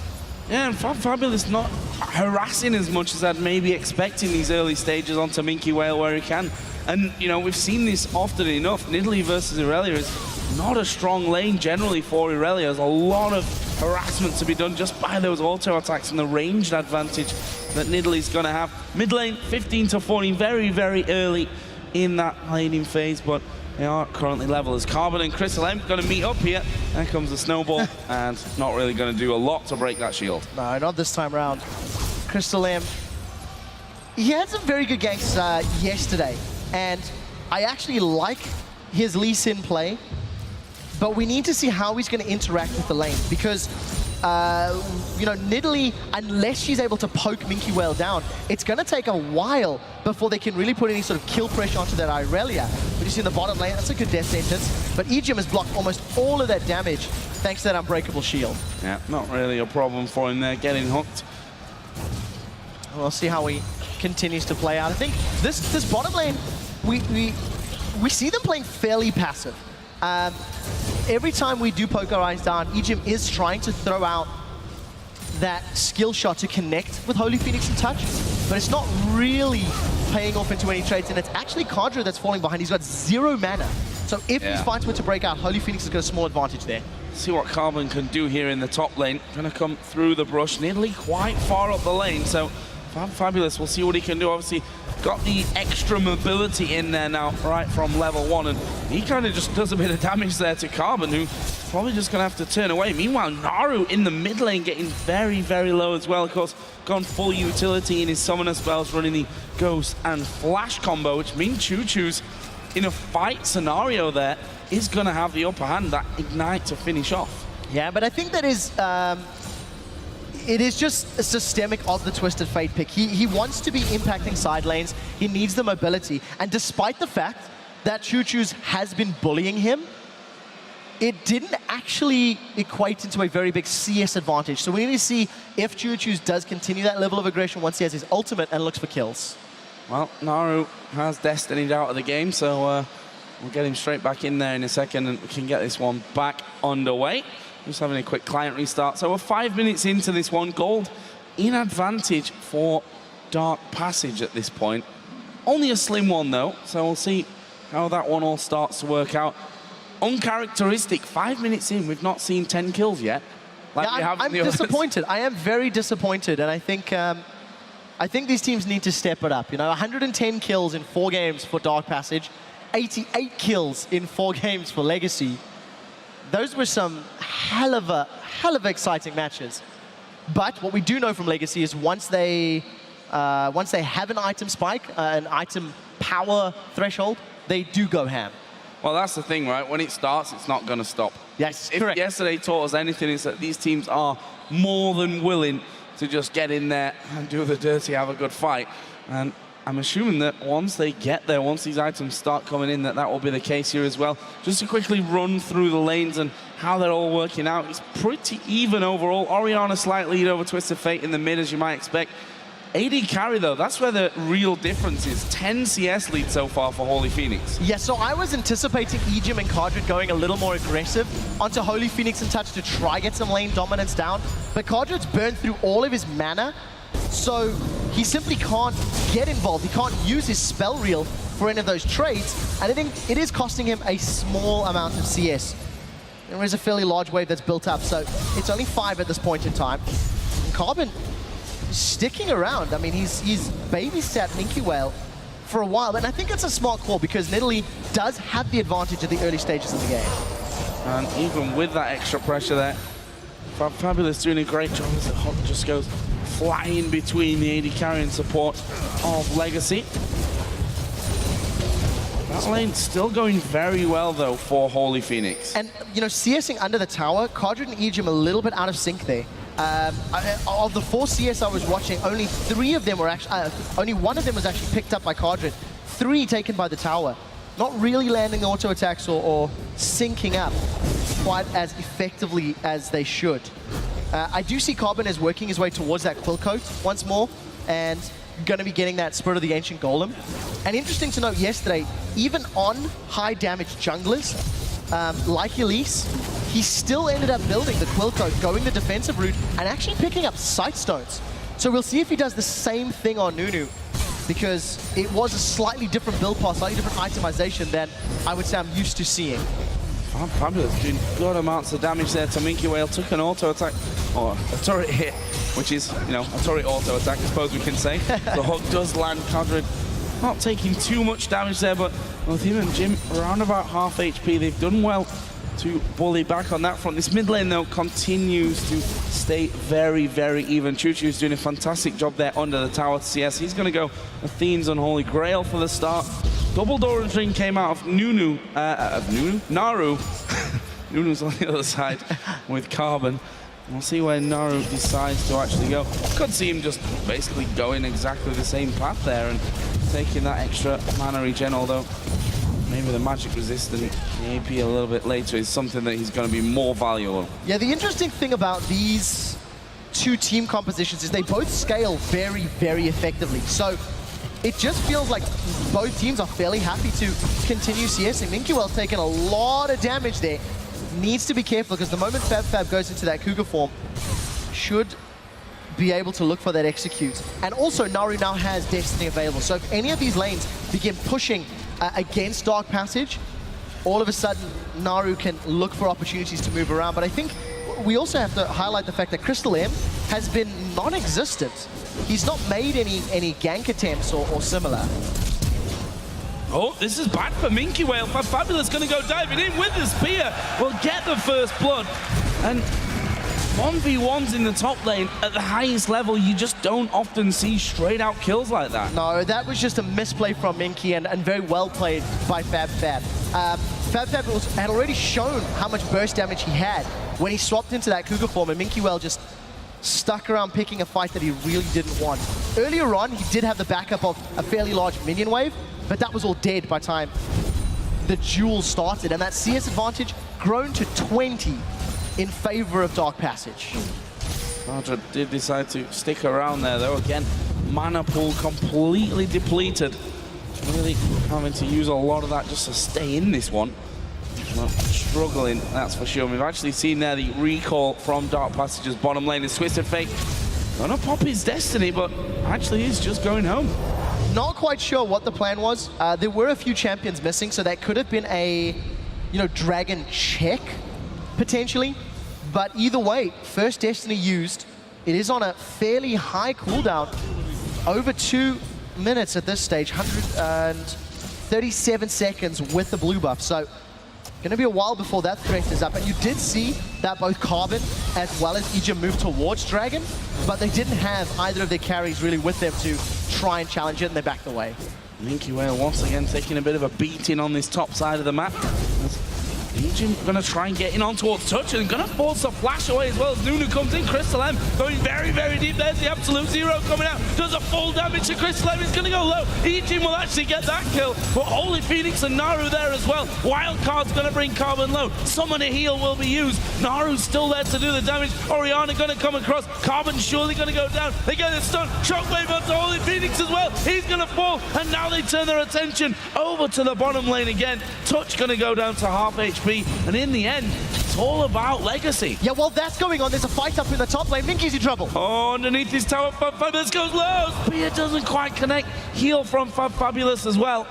Yeah, and Fabulous not harassing as much as I'd maybe expect in these early stages onto Minky Whale where he can. And, you know, we've seen this often enough. Nidalee versus Irelia is not a strong lane generally for Irelia. There's a lot of harassment to be done just by those auto attacks and the ranged advantage that Nidalee's going to have. Mid lane, 15 to 14, very, very early in that laning phase, but they are currently level as Carbon and Crystal M going to meet up here. There comes the snowball, and not really going to do a lot to break that shield. No, not this time around. Crystal M, he had some very good ganks yesterday, and I actually like his Lee Sin play, but we need to see how he's going to interact with the lane, because you know, Nidalee, unless she's able to poke Minky Whale down, it's going to take a while before they can really put any sort of kill pressure onto that Irelia. But you see in the bottom lane, that's a good death sentence. But Ejim has blocked almost all of that damage thanks to that unbreakable shield. Yeah, not really a problem for him there, getting hooked. We'll see how he continues to play out. I think this bottom lane, we see them playing fairly passive. Every time we do poke our eyes down, Ejim is trying to throw out that skill shot to connect with Holy Phoenix and Touch, but it's not really paying off into any trades, and it's actually Kadra that's falling behind. He's got 0 mana. So if these fights were to break out, Holy Phoenix has got a small advantage there. See what Carbon can do here in the top lane. Gonna come through the brush. Nidalee quite far up the lane, so Fabulous, we'll see what he can do. Obviously, got the extra mobility in there now, right from level 1, and he kind of just does a bit of damage there to Carbon, who's probably just going to have to turn away. Meanwhile, Naru in the mid lane getting very, very low as well. Of course, gone full utility in his summoner spells, running the Ghost and Flash combo, which means Choo-Choo's in a fight scenario there is going to have the upper hand, that Ignite to finish off. Yeah, but I think that is it is just a systemic of the Twisted Fate pick. He wants to be impacting side lanes. He needs the mobility. And despite the fact that Choo Choo's has been bullying him, it didn't actually equate into a very big CS advantage. So we need to see if Choo Choo's does continue that level of aggression once he has his ultimate and looks for kills. Well, Naru has Destinied out of the game, so we'll get him straight back in there in a second and we can get this one back underway. Just having a quick client restart. So we're 5 minutes into this one. Gold in advantage for Dark Passage at this point. Only a slim one though, so we'll see how that one all starts to work out. Uncharacteristic, 5 minutes in, we've not seen 10 kills yet. Like Yeah, I'm disappointed. I am very disappointed, and I think these teams need to step it up. You know, 110 kills in 4 games for Dark Passage, 88 kills in 4 games for Legacy. Those were some hell of exciting matches. But what we do know from Legacy is once they have an item spike, an item power threshold, they do go ham. Well, that's the thing, right? When it starts, it's not going to stop. Yes, if correct. Yesterday taught us anything, is that these teams are more than willing to just get in there and do the dirty, have a good fight. And I'm assuming that once they get there, once these items start coming in, that will be the case here as well. Just to quickly run through the lanes and how they're all working out. It's pretty even overall. Orianna slight lead over Twisted Fate in the mid, as you might expect. AD carry, though, that's where the real difference is. 10 CS lead so far for Holy Phoenix. Yeah, so I was anticipating Ejim and Cardred going a little more aggressive onto Holy Phoenix and Touch to try get some lane dominance down, but Cardred's burned through all of his mana, so he simply can't get involved. He can't use his spell reel for any of those trades, and I think it is costing him a small amount of CS. There is a fairly large wave that's built up, so it's only 5 at this point in time. And Carbon sticking around. I mean, he's babysat Minky Whale for a while, and I think it's a smart call because Nidalee does have the advantage at the early stages of the game. And even with that extra pressure there, Fabulous doing a great job as the Hawk just goes flying between the AD carry and support of Legacy. That lane's still going very well, though, for Holy Phoenix. And, you know, CSing under the tower, Cardred and Ejim a little bit out of sync there. Of the 4 CS I was watching, only 3 of them were actually, only 1 of them was actually picked up by Cardred. 3 taken by the tower. Not really landing the auto attacks or syncing up quite as effectively as they should. I do see Carbon as working his way towards that Quill Coat once more, and going to be getting that Spirit of the Ancient Golem. And interesting to note, yesterday, even on high damage junglers, like Elise, he still ended up building the Quill Coat, going the defensive route, and actually picking up Sight Stones. So we'll see if he does the same thing on Nunu, because it was a slightly different build path, slightly different itemization than I would say I'm used to seeing. Fabulous, doing good amounts of damage there to Minky Whale. Took an auto attack, or a turret hit, which is, you know, a turret auto attack, I suppose we can say. The hook does land. Cardred not taking too much damage there, but with him and Jim around about half HP, they've done well to bully back on that front. This mid lane, though, continues to stay very, very even. Choo Choo's doing a fantastic job there under the tower to CS. He's going to go Athene's Unholy Grail for the start. Double Doran's Ring came out of Naru. Nunu's on the other side with Carbon. We'll see where Naru decides to actually go. Could see him just basically going exactly the same path there and taking that extra mana regen, although maybe the magic resistant AP a little bit later is something that he's going to be more valuable. Yeah, the interesting thing about these 2 team compositions is they both scale very, very effectively. So it just feels like both teams are fairly happy to continue CSing. Minky Whale's taken a lot of damage there. Needs to be careful because the moment Fab goes into that Cougar form, should be able to look for that execute. And also Naru now has Destiny available. So if any of these lanes begin pushing against Dark Passage, all of a sudden Naru can look for opportunities to move around. But I think we also have to highlight the fact that Crystal M has been non-existent. He's not made any gank attempts or similar. Oh, this is bad for Minky Whale. Fabulous going to go diving in with the spear. Will get the first blood. And 1v1s in the top lane at the highest level, you just don't often see straight out kills like that. No, that was just a misplay from Minky and very well played by Fab. Fab had already shown how much burst damage he had when he swapped into that Cougar form, and Minky Whale just stuck around picking a fight that he really didn't want. Earlier on, he did have the backup of a fairly large minion wave, but that was all dead by the time the duel started, and that CS advantage grown to 20 in favor of Dark Passage. Roger did decide to stick around there, though. Again, mana pool completely depleted. Really having to use a lot of that just to stay in this one. Not struggling, that's for sure. We've actually seen there the recall from Dark Passage's bottom lane. Is Twisted Fate gonna pop his destiny, but actually he's just going home. Not quite sure what the plan was. There were a few champions missing, so that could have been a, dragon check, potentially. But either way, first destiny used. It is on a fairly high cooldown, over 2 minutes at this stage, 137 seconds with the blue buff. So, gonna be a while before that threat is up. And you did see that both Carbon as well as Ejim moved towards Dragon, but they didn't have either of their carries really with them to try and challenge it, and they backed away. Minky Whale once again taking a bit of a beating on this top side of the map. Ejim gonna try and get in on towards Touch and gonna force a flash away as well as Nunu comes in. Crystal M going very, very deep. There's the absolute zero coming out. Does a full damage to Crystal M. He's gonna go low. Ejim will actually get that kill. But Holy Phoenix and Naru there as well. Wildcard's gonna bring Carbon low. Summon a heal will be used. Naru's still there to do the damage. Orianna gonna come across. Carbon surely gonna go down. They get a stun. Shockwave onto Holy Phoenix as well. He's gonna fall. And now they turn their attention over to the bottom lane again. Touch gonna go down to half HP. And in the end, it's all about legacy. Yeah, while that's going on, there's a fight up in the top lane. Minky's in trouble. Oh, underneath his tower, Fabulous goes low. Spear doesn't quite connect. Heal from Fabulous as well.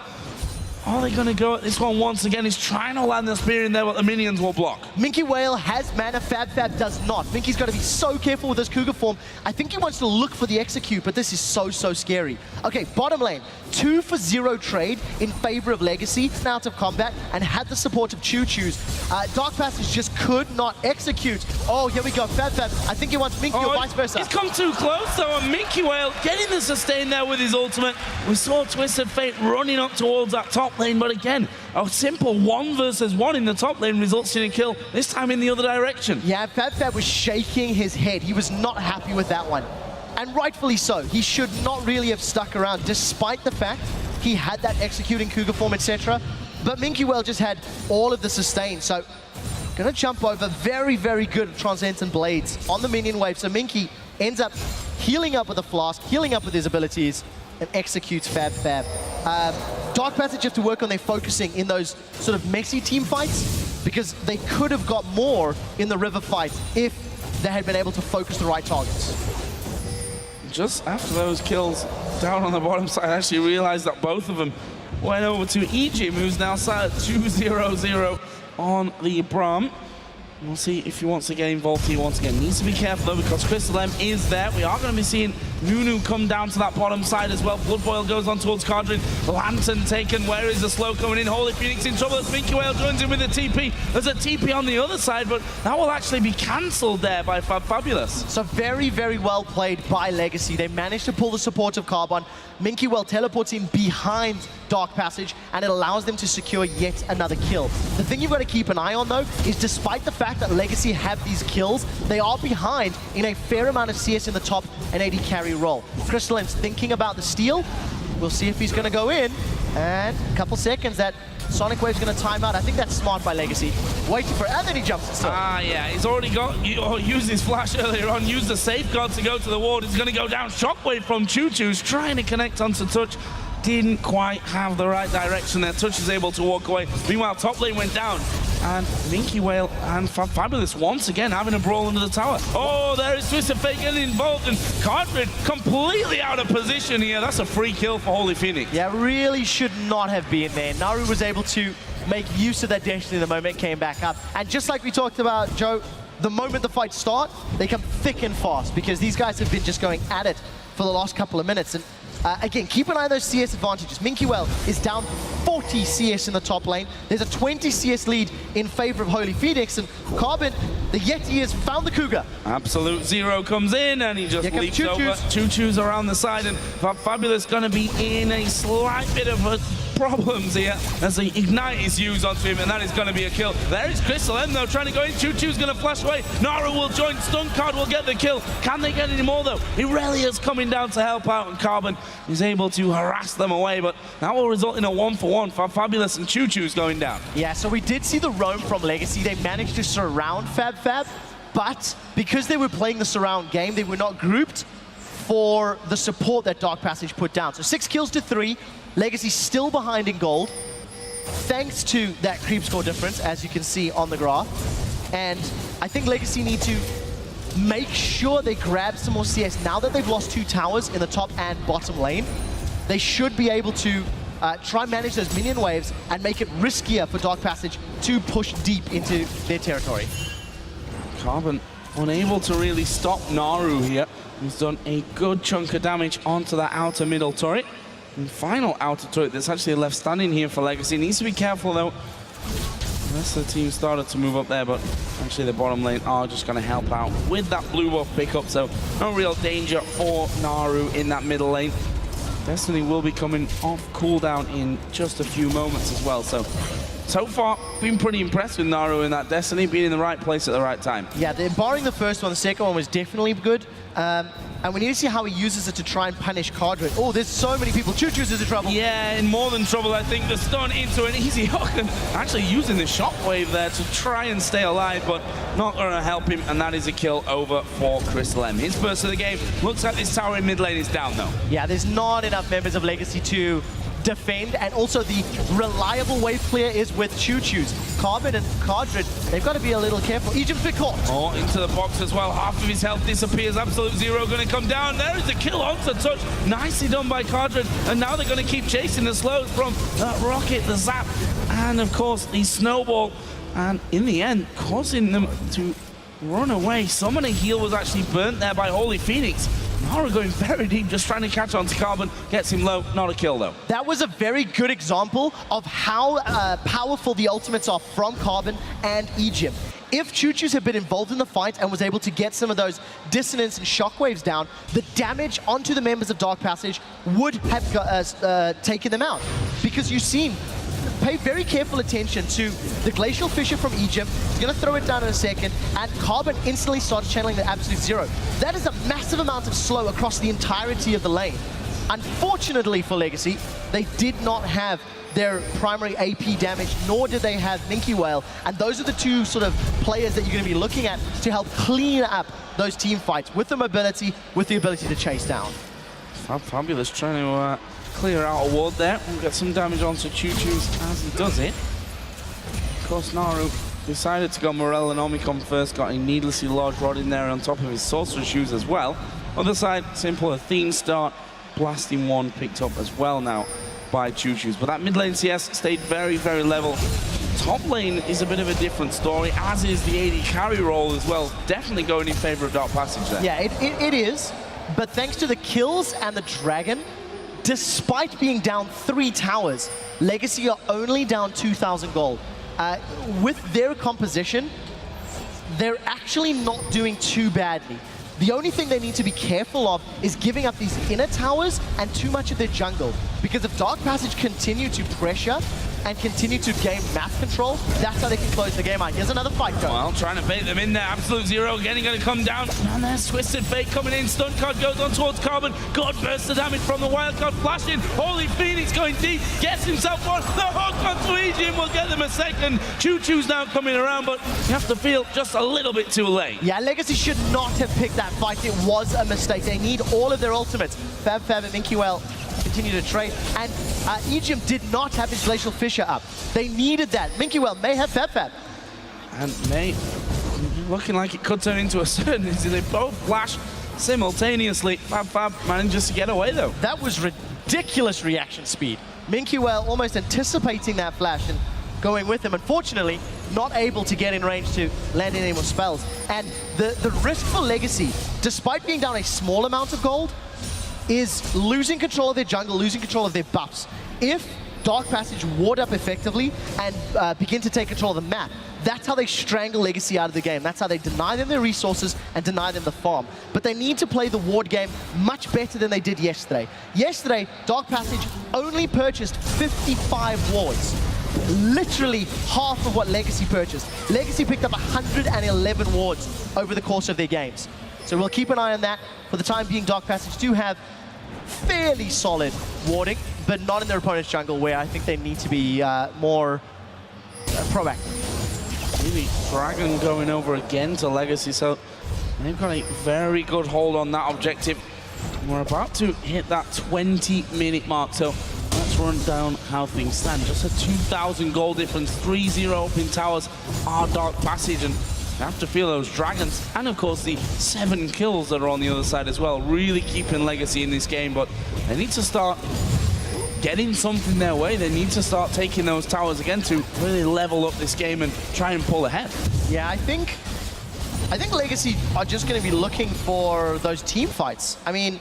Are they going to go at this one once again? He's trying to land the spear in there, but the minions will block. Minky Whale has mana, Fab does not. Minky's got to be so careful with his Cougar form. I think he wants to look for the execute, but this is so scary. Okay, bottom lane, 2 for 0 trade in favor of Legacy, out of combat, and had the support of Choo Choo's. Dark Passage just could not execute. Oh, here we go, Fab. I think he wants Minky or vice versa. He's come too close, though, and Minky Whale getting the sustain there with his ultimate. We saw Twisted Fate running up towards that top lane, but again, a simple 1 versus 1 in the top lane results in a kill, this time in the other direction. Yeah, Fab was shaking his head. He was not happy with that one. And rightfully so. He should not really have stuck around, despite the fact he had that executing Cougar form, etc. But Minky Whale just had all of the sustain, so gonna jump over. Very, very good Transcendent Blades on the minion wave. So Minky ends up healing up with a flask, healing up with his abilities, and executes Fab. Dark Passage have to work on their focusing in those sort of messy team fights, because they could have got more in the river fight if they had been able to focus the right targets. Just after those kills down on the bottom side, I actually realized that both of them went over to Ejim, who's now sat at 2-0-0 on the Braum. We'll see if he wants to get involved here once again. Needs to be careful, though, because Crystal M is there. We are going to be seeing Nunu come down to that bottom side as well. Blood Boil goes on towards Cardrin. Lantern taken. Where is the slow coming in? Holy Phoenix in trouble as Minky Whale joins in with the TP. There's a TP on the other side, but that will actually be cancelled there by Fabulous. So very, very well played by Legacy. They managed to pull the support of Carbon. Minky Whale teleports in behind Dark Passage, and it allows them to secure yet another kill. The thing you've got to keep an eye on, though, is despite the fact that Legacy have these kills, they are behind in a fair amount of CS in the top and AD carry role. Crystal M's thinking about the steal. We'll see if he's going to go in. And a couple seconds, that Sonic Wave's going to time out. I think that's smart by Legacy. Waiting for it, and then he jumps and stuff. Yeah, he's already used his flash earlier on, used the safeguard to go to the ward. He's going to go down. Shockwave from Choo Choo's, trying to connect onto Touch. Didn't quite have the right direction there. Touch is able to walk away. Meanwhile, top lane went down. And Minky Whale and Fabulous once again having a brawl under the tower. Oh, there is Twisted Fate getting involved, and Cardrid completely out of position here. That's a free kill for Holy Phoenix. Yeah, really should not have been there. Naru was able to make use of that destiny the moment it came back up. And just like we talked about, Joe, the moment the fights start, they come thick and fast, because these guys have been just going at it for the last couple of minutes. And again, keep an eye on those CS advantages. Minky Whale is down 40 CS in the top lane. There's a 20 CS lead in favor of Holy Phoenix, and Carbon, the Yeti, has found the Cougar. Absolute zero comes in, and he just leaps over. Choo Choo's around the side, and Fabulous going to be in a slight bit of a problems here as the Ignite is used onto him, and that is going to be a kill. There is Crystal M, though, trying to go in. Choo Choo's going to flash away. Naru will join. Stun Card will get the kill. Can they get any more, though? Irelia's coming down to help out, and Carbon is able to harass them away, but that will result in a 1-for-1 for Fabulous, and Choo Choo's going down. Yeah, so we did see the roam from Legacy. They managed to surround Fab, but because they were playing the surround game, they were not grouped for the support that Dark Passage put down. So 6 kills to 3. Legacy still behind in gold, thanks to that creep score difference, as you can see on the graph. And I think Legacy need to make sure they grab some more CS. Now that they've lost 2 towers in the top and bottom lane, they should be able to try and manage those minion waves and make it riskier for Dark Passage to push deep into their territory. Carbon unable to really stop Naru here. He's done a good chunk of damage onto that outer middle turret. And final outer turret that's actually left standing here for Legacy. Needs to be careful though. The rest of the team started to move up there, but actually the bottom lane are just going to help out with that blue buff pickup, so no real danger for Naru in that middle lane. Destiny will be coming off cooldown in just a few moments as well, so far, been pretty impressed with Naru in that Destiny, being in the right place at the right time. Yeah, barring the first one, the second one was definitely good. And we need to see how he uses it to try and punish Cardred. Oh, there's so many people. Choo Choo's is in trouble. Yeah, in more than trouble, I think. The stun into an easy hook, and actually using the shockwave there to try and stay alive, but not going to help him, and that is a kill over for Crystal M. His first of the game. Looks like this tower in mid lane is down, though. Yeah, there's not enough members of Legacy to defend, and also the reliable wave clear is with Choo Choo's. Carbon and Cardred, they've got to be a little careful. Egypt's been caught. Oh, into the box as well. Half of his health disappears. Absolute Zero going to come down. There is a kill onto touch. Nicely done by Cardred, and now they're going to keep chasing the slows from that rocket, the zap, and of course the snowball, and in the end causing them to run away. Summoning heal was actually burnt there by Holy Phoenix. Naru going very deep, just trying to catch on to Carbon. Gets him low, not a kill though. That was a very good example of how powerful the ultimates are from Carbon and Egypt. If Choo Choo's had been involved in the fight and was able to get some of those dissonance and shockwaves down, the damage onto the members of Dark Passage would have taken them out. Because you've seen, pay very careful attention to the Glacial Fissure from Egypt. He's going to throw it down in a second, and Carbon instantly starts channeling the Absolute Zero. That is a massive amount of slow across the entirety of the lane. Unfortunately for Legacy, they did not have their primary AP damage, nor did they have Minky Whale, and those are the two sort of players that you're going to be looking at to help clean up those team fights with the mobility, with the ability to chase down. Fabulous trying to clear out a ward there. We'll get some damage onto Choo Choo's as he does it. Of course, Naru decided to go Morel and Omicron first, got a needlessly large rod in there on top of his Sorcerer Shoes as well. Other side, simple Athene start, blasting one picked up as well now by Choo Choo's. But that mid lane CS stayed very, very level. Top lane is a bit of a different story, as is the AD carry role as well. Definitely going in favor of Dark Passage there. Yeah, it is, but thanks to the kills and the Dragon, despite being down 3 towers, Legacy are only down 2,000 gold. With their composition, they're actually not doing too badly. The only thing they need to be careful of is giving up these inner towers and too much of their jungle. Because if Dark Passage continue to pressure and continue to gain map control, that's how they can close the game out. Here's another fight going. Well, trying to bait them in there. Absolute Zero again, going to come down. And there's Twisted Fate coming in. Stun card goes on towards Carbon. God burst the damage from the wild card flashing. Holy Phoenix going deep. Gets himself one. The hook onto Egypt will get them a second. Choo Choo's now coming around, but you have to feel just a little bit too late. Yeah, Legacy should not have picked that fight. It was a mistake. They need all of their ultimates. Fab and Minky Whale continue to trade, and Egypt did not have his Glacial Fissure up. They needed that. Minky Whale may have Fab. And may looking like it could turn into a certainty. They both flash simultaneously. Fab manages to get away though. That was ridiculous reaction speed. Minky Whale almost anticipating that flash and going with him. Unfortunately, not able to get in range to land any more spells. And the risk for Legacy, despite being down a small amount of gold, is losing control of their jungle, losing control of their buffs. If Dark Passage ward up effectively and begin to take control of the map, That's how they strangle Legacy out of the game. That's how they deny them their resources and deny them the farm. But they need to play the ward game much better than they did yesterday. Yesterday, Dark Passage only purchased 55 wards. Literally half of what Legacy purchased. Legacy picked up 111 wards over the course of their games. So we'll keep an eye on that. For the time being, Dark Passage do have fairly solid warding, but not in their opponent's jungle, where I think they need to be more proactive. Really, Dragon going over again to Legacy, so they've got a very good hold on that objective. We're about to hit that 20-minute mark, so let's run down how things stand. Just a 2,000 gold difference, 3-0 up in towers are Dark Passage, and you have to feel those Dragons, and of course the 7 kills that are on the other side as well, really keeping Legacy in this game, but they need to start getting something their way. They need to start taking those towers again to really level up this game and try and pull ahead. Yeah, I think Legacy are just going to be looking for those team fights. I mean,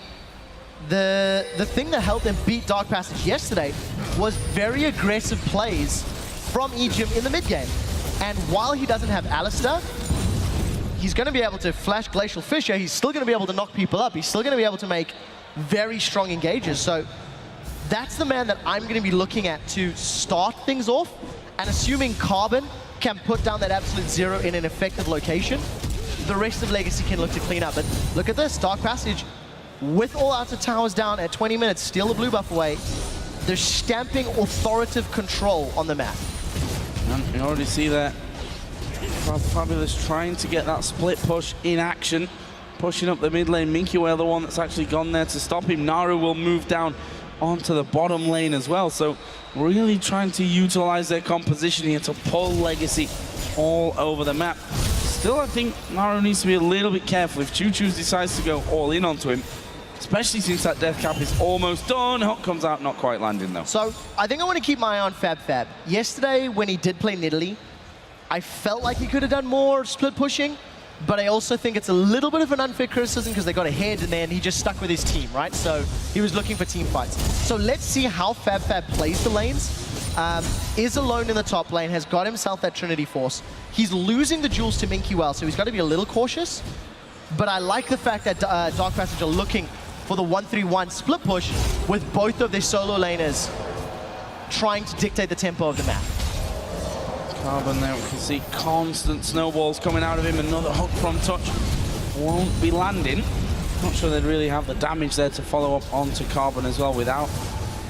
the thing that helped them beat Dark Passage yesterday was very aggressive plays from Egypt in the mid game. And while he doesn't have Alistar, he's going to be able to flash Glacial Fissure. He's still going to be able to knock people up. He's still going to be able to make very strong engages. So that's the man that I'm going to be looking at to start things off. And assuming Carbon can put down that absolute zero in an effective location, the rest of Legacy can look to clean up. But look at this, Dark Passage, with all outer towers down at 20 minutes, steal the blue buff away. They're stamping authoritative control on the map. And you already see that Fabulous trying to get that split push in action, pushing up the mid lane. Minky Whale, the one that's actually gone there to stop him. Naru will move down onto the bottom lane as well. So really trying to utilize their composition here to pull Legacy all over the map. Still, I think Naru needs to be a little bit careful if Choo Choo decides to go all in onto him, especially since that death cap is almost done. Hook comes out, not quite landing though. So I think I want to keep my eye on Fab. Yesterday, when he did play Nidalee, I felt like he could have done more split pushing, but I also think it's a little bit of an unfair criticism because they got ahead and then he just stuck with his team, right? So he was looking for team fights. So let's see how Fab plays the lanes. Is alone in the top lane, has got himself that Trinity Force. He's losing the jewels to Minky Whale, so he's got to be a little cautious. But I like the fact that Dark Passage are looking for the 1-3-1 split push with both of their solo laners trying to dictate the tempo of the map. Carbon there, we can see constant snowballs coming out of him. Another hook from Touch won't be landing. Not sure they'd really have the damage there to follow up onto Carbon as well without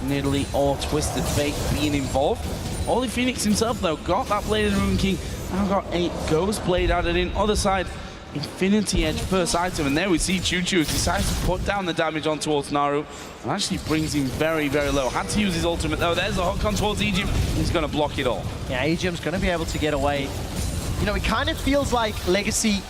Nidalee or Twisted Fate being involved. Holy Phoenix himself though got that Bladed Rune King, now got a Ghost Blade added in. Other side, Infinity Edge first item, and there we see Choo Choo decides to put down the damage on towards Naru and actually brings him very, very low. Had to use his ultimate though. There's a hook on towards Egypt. He's going to block it all. Yeah, Egypt's going to be able to get away. You know, it kind of feels like Legacy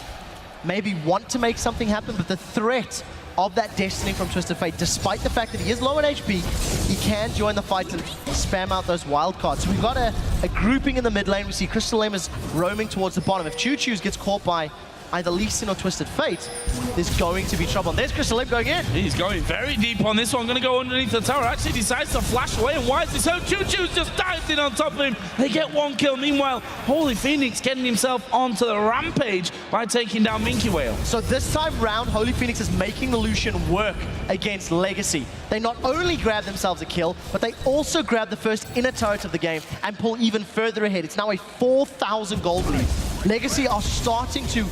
maybe want to make something happen, but the threat of that Destiny from Twisted Fate, despite the fact that he is low in HP, he can join the fight and spam out those wild cards. So we've got a grouping in the mid lane. We see Crystal Lamers roaming towards the bottom. If Choo Choo gets caught by either Lee Sin or Twisted Fate, there's going to be trouble. And there's Crystal Lamb going in. He's going very deep on this one. Going to go underneath the tower. Actually decides to flash away. And why is this so? Choo Choo's just dived in on top of him. They get one kill. Meanwhile, Holy Phoenix getting himself onto the rampage by taking down Minky Whale. So this time round, Holy Phoenix is making the Lucian work against Legacy. They not only grab themselves a kill, but they also grab the first inner turret of the game and pull even further ahead. It's now a 4,000 gold lead. Legacy are starting to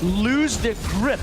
lose their grip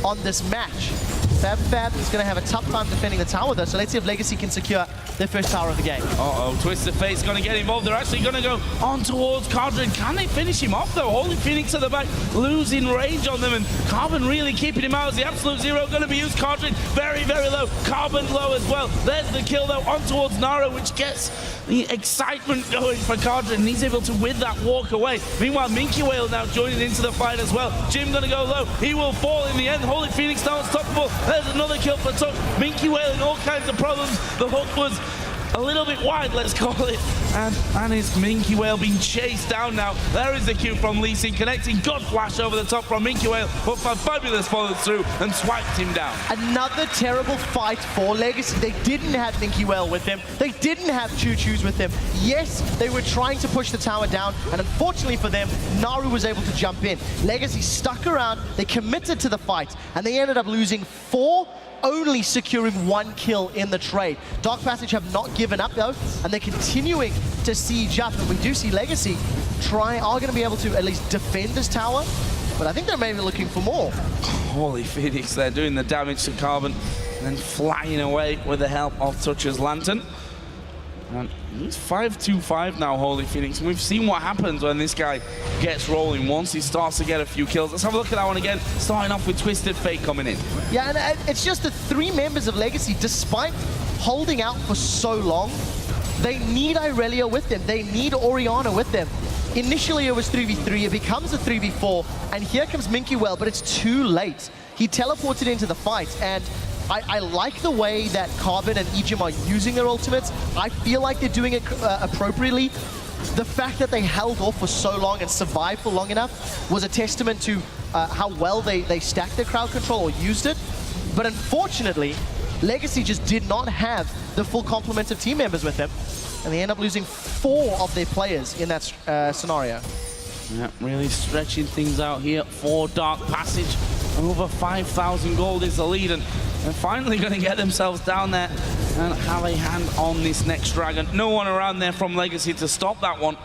on this match. Fab is going to have a tough time defending the tower though, so let's see if Legacy can secure their first tower of the game. Uh-oh, Twisted Fate's going to get involved. They're actually going to go on towards Cardrin. Can they finish him off though? Holy Phoenix at the back, losing range on them, and Carbon really keeping him out as the absolute zero going to be used. Cardrin very, very low. Carbon low as well. There's the kill though on towards Nara, which gets the excitement going for Cardrin, and he's able to, with that, walk away. Meanwhile, Minky Whale now joining into the fight as well. Jim going to go low. He will fall in the end. Holy Phoenix now unstoppable. There's another kill for Tuck. Minky Whale in all kinds of problems. The hook was a little bit wide, let's call it. And it's Minky Whale being chased down now. There is the Q from Lee Sin, connecting. Good flash over the top from Minky Whale, but Fabulous followed through and swiped him down. Another terrible fight for Legacy. They didn't have Minky Whale with them. They didn't have Choo Choos with them. Yes, they were trying to push the tower down, and unfortunately for them, Naru was able to jump in. Legacy stuck around, they committed to the fight, and they ended up losing 4, only securing 1 kill in the trade. Dark Passage have not given up though, and they're continuing to siege up, and we do see Legacy are going to be able to at least defend this tower, but I think they're maybe looking for more. Holy Phoenix, they're doing the damage to Carbon and then flying away with the help of Toucher's Lantern. And he's 5-2-5 now, Holy Phoenix. And we've seen what happens when this guy gets rolling once he starts to get a few kills. Let's have a look at that one again, starting off with Twisted Fate coming in. Yeah, and it's just the 3 members of Legacy, despite holding out for so long, they need Irelia with them. They need Orianna with them. Initially, it was 3v3. It becomes a 3v4. And here comes Minky Whale, but it's too late. He teleported into the fight, and I like the way that Carbon and Ejim are using their ultimates. I feel like they're doing it appropriately. The fact that they held off for so long and survived for long enough was a testament to how well they stacked their crowd control or used it. But unfortunately, Legacy just did not have the full complement of team members with them, and they end up losing 4 of their players in that scenario. Yeah, really stretching things out here for Dark Passage. Over 5,000 gold is the lead, and they're finally going to get themselves down there and have a hand on this next dragon. No one around there from Legacy to stop that one.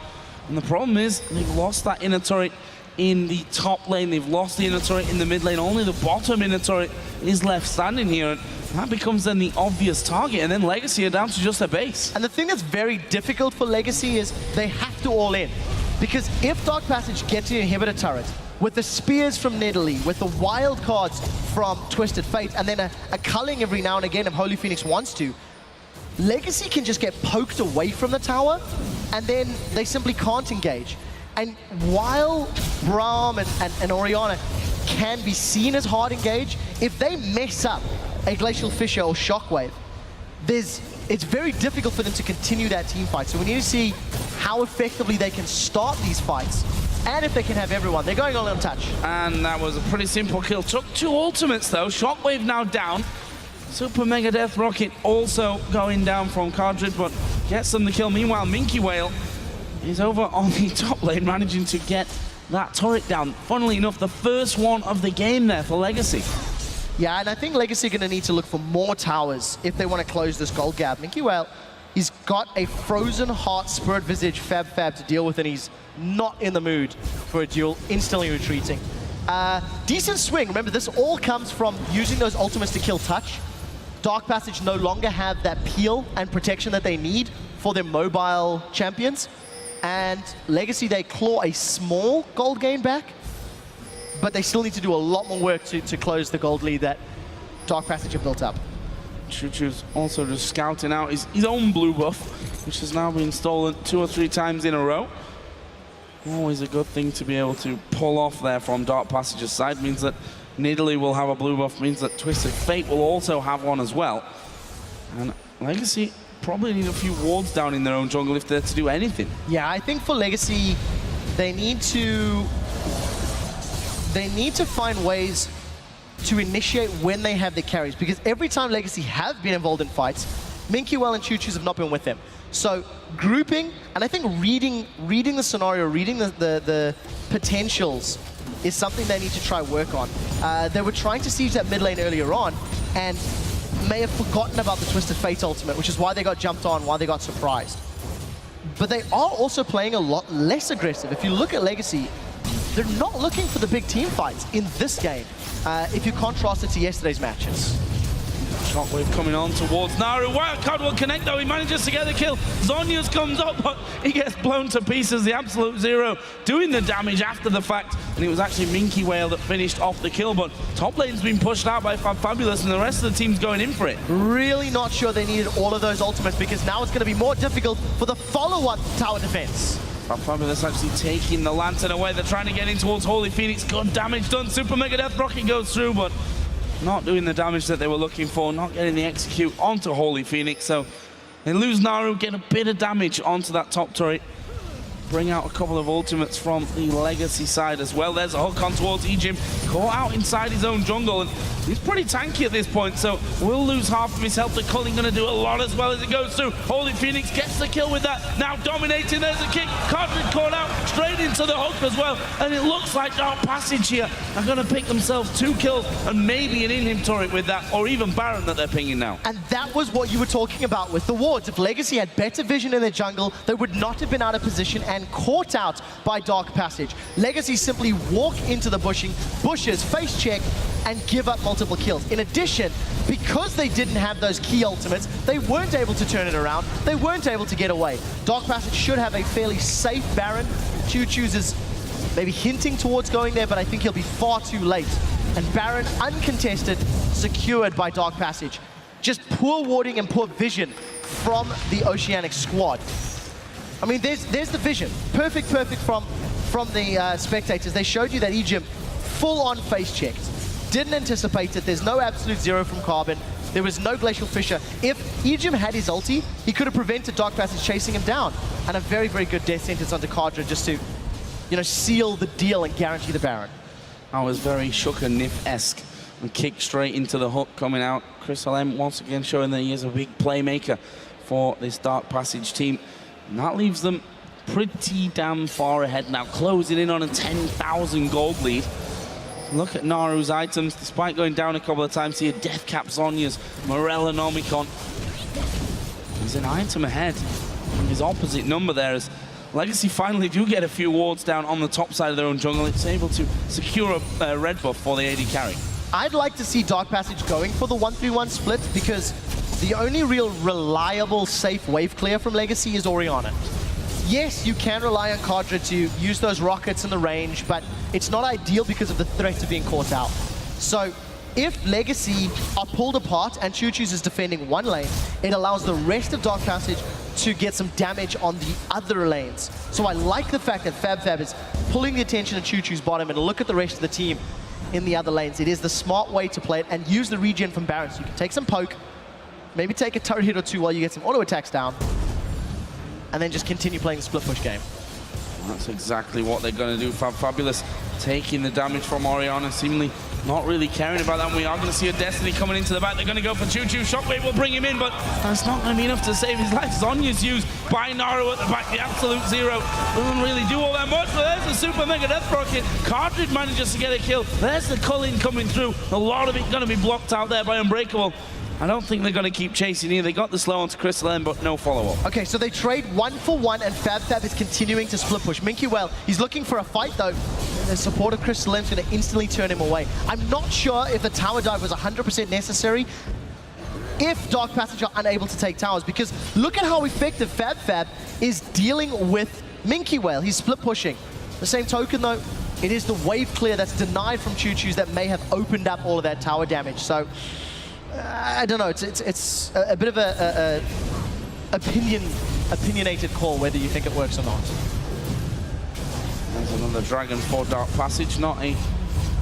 And the problem is they've lost that inner turret in the top lane. They've lost the inner turret in the mid lane. Only the bottom inner turret is left standing here. And that becomes then the obvious target. And then Legacy are down to just a base. And the thing that's very difficult for Legacy is they have to all in. Because if Dark Passage gets the inhibitor turret, with the spears from Nidalee, with the wild cards from Twisted Fate, and then a culling every now and again if Holy Phoenix wants to, Legacy can just get poked away from the tower, and then they simply can't engage. And while Braum and Orianna can be seen as hard engage, if they mess up a Glacial Fissure or Shockwave, it's very difficult for them to continue that team fight. So we need to see how effectively they can start these fights, and if they can have everyone. They're going all on touch. And that was a pretty simple kill. Took 2 ultimates though. Shockwave now down. Super Mega Death Rocket also going down from Cartridge, but gets them the kill. Meanwhile, Minky Whale is over on the top lane, managing to get that turret down. Funnily enough, the first one of the game there for Legacy. Yeah, and I think Legacy are going to need to look for more towers if they want to close this gold gap. Minky Whale, he's got a Frozen Heart Spirit Visage Fab to deal with, and he's not in the mood for a duel, instantly retreating. Decent swing. Remember, this all comes from using those ultimates to kill touch. Dark Passage no longer have that peel and protection that they need for their mobile champions. And Legacy, they claw a small gold gain back, but they still need to do a lot more work to close the gold lead that Dark Passage have built up. Choo Choo's also just scouting out his own blue buff, which has now been stolen 2 or 3 times in a row. Always a good thing to be able to pull off there from Dark Passage's side. Means that Nidalee will have a blue buff, means that Twisted Fate will also have one as well. And Legacy probably need a few wards down in their own jungle if they're to do anything. Yeah, I think for Legacy, they need to find ways to initiate when they have their carries, because every time Legacy have been involved in fights, Minky Whale and Choo Choos have not been with them. So grouping, and I think reading the scenario, reading the potentials is something they need to try work on. They were trying to siege that mid lane earlier on, and may have forgotten about the Twisted Fate ultimate, which is why they got jumped on, why they got surprised. But they are also playing a lot less aggressive. If you look at Legacy, they're not looking for the big team fights in this game, if you contrast it to yesterday's matches. Shockwave coming on towards Naru. Wildcard will connect though. He manages to get the kill. Zhonya's comes up, but he gets blown to pieces. The Absolute Zero doing the damage after the fact. And it was actually Minky Whale that finished off the kill. But top lane's been pushed out by Fabulous, and the rest of the team's going in for it. Really not sure they needed all of those ultimates, because now it's going to be more difficult for the follow-up tower defense. Fabulous actually taking the Lantern away. They're trying to get in towards Holy Phoenix. Good damage done. Super Mega Death Rocket goes through, but not doing the damage that they were looking for, not getting the execute onto Holy Phoenix. So They lose Naru, get a bit of damage onto that top turret. Bring out a couple of ultimates from the Legacy side as well. There's a hook on towards Ejim, caught out inside his own jungle, and he's pretty tanky at this point, so will lose half of his health. The Culling gonna do a lot as well as it goes through. Holy Phoenix gets the kill with that, now dominating, there's a kick, Codric caught out, straight into the hook as well, and it looks like Dark Passage here are gonna pick themselves 2 kills, and maybe an in-him turret with that, or even Baron that they're pinging now. And that was what you were talking about with the wards. If Legacy had better vision in their jungle, they would not have been out of position and caught out by Dark Passage. Legacy simply walk into the bushes, face check, and give up multiple kills. In addition, because they didn't have those key ultimates, they weren't able to turn it around. They weren't able to get away. Dark Passage should have a fairly safe Baron. Choo-Choo's is maybe hinting towards going there, but I think he'll be far too late. And Baron, uncontested, secured by Dark Passage. Just poor warding and poor vision from the Oceanic squad. I mean, there's the vision. Perfect from the spectators. They showed you that Ejim full-on face checked. Didn't anticipate it. There's no absolute zero from Carbon. There was no Glacial Fissure. If Ejim had his ulti, he could have prevented Dark Passage chasing him down. And a very, very good death sentence onto Kadra just to, you know, seal the deal and guarantee the Baron. That was very Shooker Nif-esque and kicked straight into the hook coming out. Crystal M once again showing that he is a big playmaker for this Dark Passage team. And that leaves them pretty damn far ahead now, closing in on a 10,000 gold lead. Look at Naru's items, despite going down a couple of times here, Death Cap Zhonya's, Morella Nomicon. He's an item ahead from his opposite number there as Legacy finally do get a few wards down on the top side of their own jungle. It's able to secure a red buff for the AD carry. I'd like to see Dark Passage going for the 1-3-1 split because the only real reliable, safe wave clear from Legacy is Orianna. Yes, you can rely on Kadra to use those rockets in the range, but it's not ideal because of the threat of being caught out. So if Legacy are pulled apart and Choo-Choo's is defending one lane, it allows the rest of Dark Passage to get some damage on the other lanes. So I like the fact that Fab is pulling the attention of Choo-Choo's bottom and look at the rest of the team in the other lanes. It is the smart way to play it and use the regen from Baron. So you can take some poke, maybe take a turret hit or two while you get some auto attacks down, and then just continue playing the split push game. That's exactly what they're going to do. Fabulous taking the damage from Orianna, seemingly not really caring about that. And we are going to see a Destiny coming into the back. They're going to go for Choo-Choo. Shockwave will bring him in, but that's not going to be enough to save his life. Zhonya's used by Naru at the back. The absolute zero doesn't really do all that much, but there's the super mega death rocket. Cartridge manages to get a kill. There's the Culling coming through. A lot of it going to be blocked out there by Unbreakable. I don't think they're going to keep chasing here. They got the slow onto Crystal M, but no follow-up. Okay, so they trade 1-for-1, and Fab is continuing to split push. Minky, well, he's looking for a fight, though. The support of Crystal M is going to instantly turn him away. I'm not sure if the tower dive was 100% necessary if Dark Passage are unable to take towers, because look at how effective Fab is dealing with Minky Whale. He's split pushing. The same token, though, it is the wave clear that's denied from Choo-Choo's that may have opened up all of that tower damage. So I don't know, it's a bit of a opinionated call whether you think it works or not. There's another Dragon for Dark Passage, not a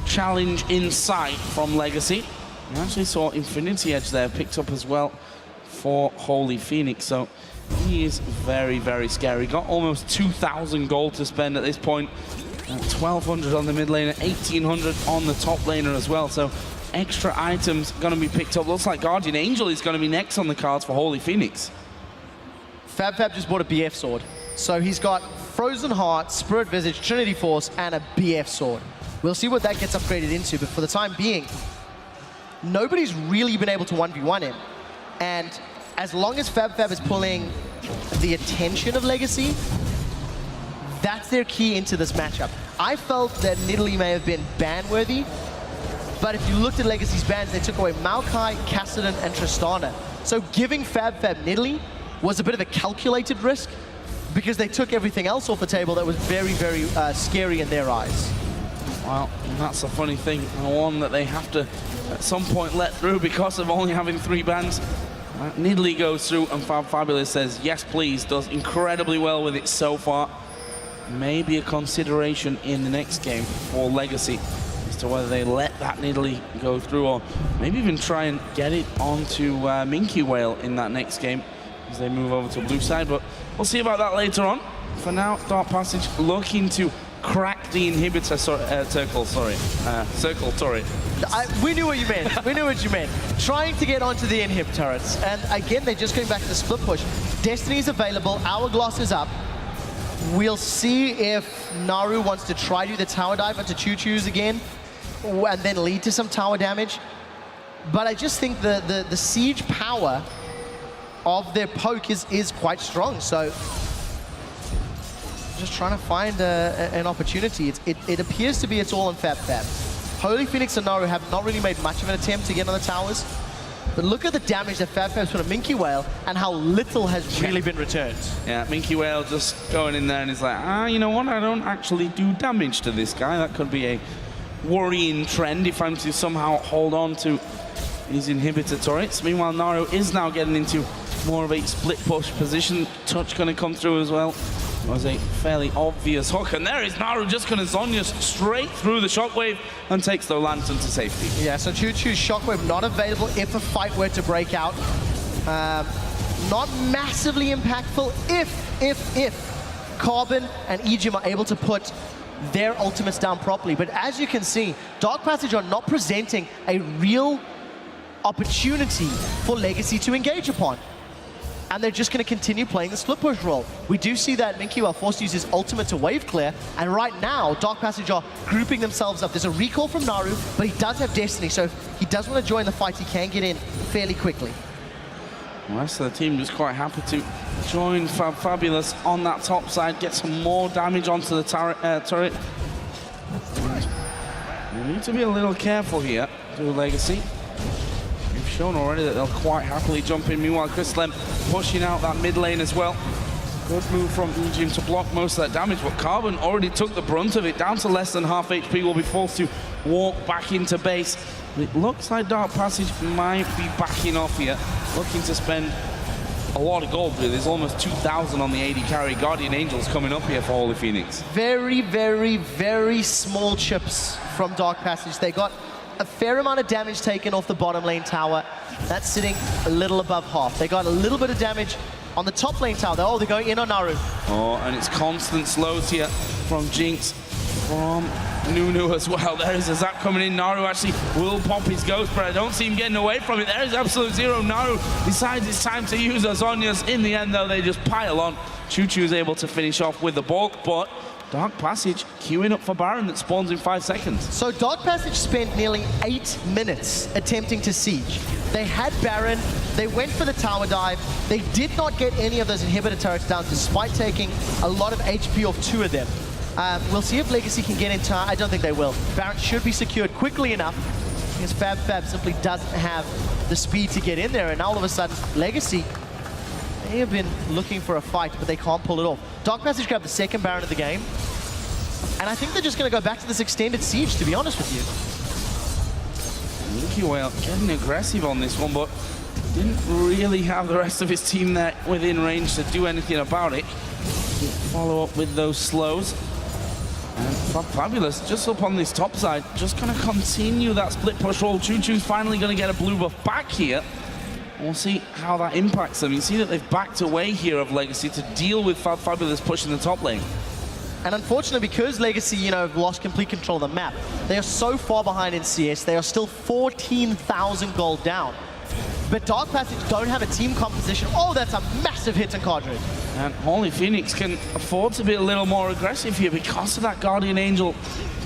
challenge in sight from Legacy. We actually saw Infinity Edge there picked up as well for Holy Phoenix, so he is very, very scary. Got almost 2,000 gold to spend at this point. 1,200 on the mid laner, 1,800 on the top laner as well, so extra items going to be picked up. Looks like Guardian Angel is going to be next on the cards for Holy Phoenix. Fab just bought a BF sword. So he's got Frozen Heart, Spirit Visage, Trinity Force, and a BF sword. We'll see what that gets upgraded into, but for the time being, nobody's really been able to 1v1 him. And as long as Fab is pulling the attention of Legacy, that's their key into this matchup. I felt that Nidalee may have been ban-worthy, but if you looked at Legacy's bans, they took away Maokai, Kassadin, and Tristana. So giving Fab Nidalee was a bit of a calculated risk because they took everything else off the table that was very, very scary in their eyes. Well, that's a funny thing, and one that they have to at some point let through because of only having 3 bans. Nidalee goes through, and Fabulous says, yes, please, does incredibly well with it so far. Maybe a consideration in the next game for Legacy as to whether they let that Nidalee go through or maybe even try and get it onto Minky Whale in that next game. as they move over to blue side, but we'll see about that later on. For now, Dark Passage looking to crack the inhibitor circle, sorry. We knew what you meant. We knew what you meant. Trying to get onto the inhib turrets. And again, they're just going back to the split push. Destiny's available. Hourglass is up. We'll see if Naru wants to try to do the tower dive onto Choo-Choo's again and then lead to some tower damage. But I just think the siege power of their poke is quite strong. So just trying to find an opportunity. It appears to be it's all on Fab. Holy Phoenix and Naru have not really made much of an attempt to get on the towers. But look at the damage that Fab's put on Minky Whale and how little has really been returned. Yeah, Minky Whale just going in there and he's like, you know what, I don't actually do damage to this guy. That could be a worrying trend if I'm to somehow hold on to his inhibitor turrets. Meanwhile, Naru is now getting into more of a split push position. Touch going to come through as well. It was a fairly obvious hook, and there is Naru just going to Zhonya's straight through the shockwave and takes the lantern to safety. Yeah, so Choo-Choo's shockwave not available if a fight were to break out. Not massively impactful if Carbon and Ejim are able to put their ultimates down properly. But as you can see, Dark Passage are not presenting a real opportunity for Legacy to engage upon. And they're just going to continue playing the split push role. We do see that Minky Whale forced to use his ultimate to wave clear, and right now, Dark Passage are grouping themselves up. There's a recall from Naru, but he does have Destiny, so if he does want to join the fight, he can get in fairly quickly. The rest of the team just quite happy to join Fabulous on that top side, get some more damage onto the turret. They need to be a little careful here, do Legacy. We've shown already that they'll quite happily jump in. Meanwhile, Crystalem pushing out that mid lane as well. Good move from Ejim to block most of that damage, but Carbon already took the brunt of it, down to less than half HP, will be forced to walk back into base. It looks like Dark Passage might be backing off here, looking to spend a lot of gold. There's almost 2,000 on the AD carry. Guardian Angel's coming up here for Holy Phoenix. Very, very, very small chips from Dark Passage. They got a fair amount of damage taken off the bottom lane tower. That's sitting a little above half. They got a little bit of damage on the top lane tower. They're going in on Naru. Oh, and it's constant slows here from Jinx, from Nunu as well. There is a zap coming in. Naru actually will pop his ghost, but I don't see him getting away from it. There is Absolute Zero. Naru decides it's time to use her Zhonya's. In the end, though, they just pile on. Choo-Choo is able to finish off with the bulk, but Dark Passage queuing up for Baron that spawns in 5 seconds. So Dark Passage spent nearly 8 minutes attempting to siege. They had Baron, they went for the tower dive, they did not get any of those inhibitor turrets down despite taking a lot of HP off 2 of them. We'll see if Legacy can get in time. I don't think they will. Baron should be secured quickly enough because Fab simply doesn't have the speed to get in there, and all of a sudden, Legacy, they have been looking for a fight, but they can't pull it off. Dark Passage grabbed the second Baron of the game, and I think they're just going to go back to this extended siege, to be honest with you. Minky Whale getting aggressive on this one, but didn't really have the rest of his team there within range to do anything about it. Follow up with those slows. And Fabulous, just up on this top side, just going to continue that split push roll. Choo-Choo's finally going to get a blue buff back here. We'll see how that impacts them. You see that they've backed away here of Legacy to deal with Fabulous pushing the top lane. And unfortunately, because Legacy, have lost complete control of the map, they are so far behind in CS, they are still 14,000 gold down. But Dark Passage don't have a team composition. Oh, that's a massive hit on Cardred. And Holy Phoenix can afford to be a little more aggressive here because of that Guardian Angel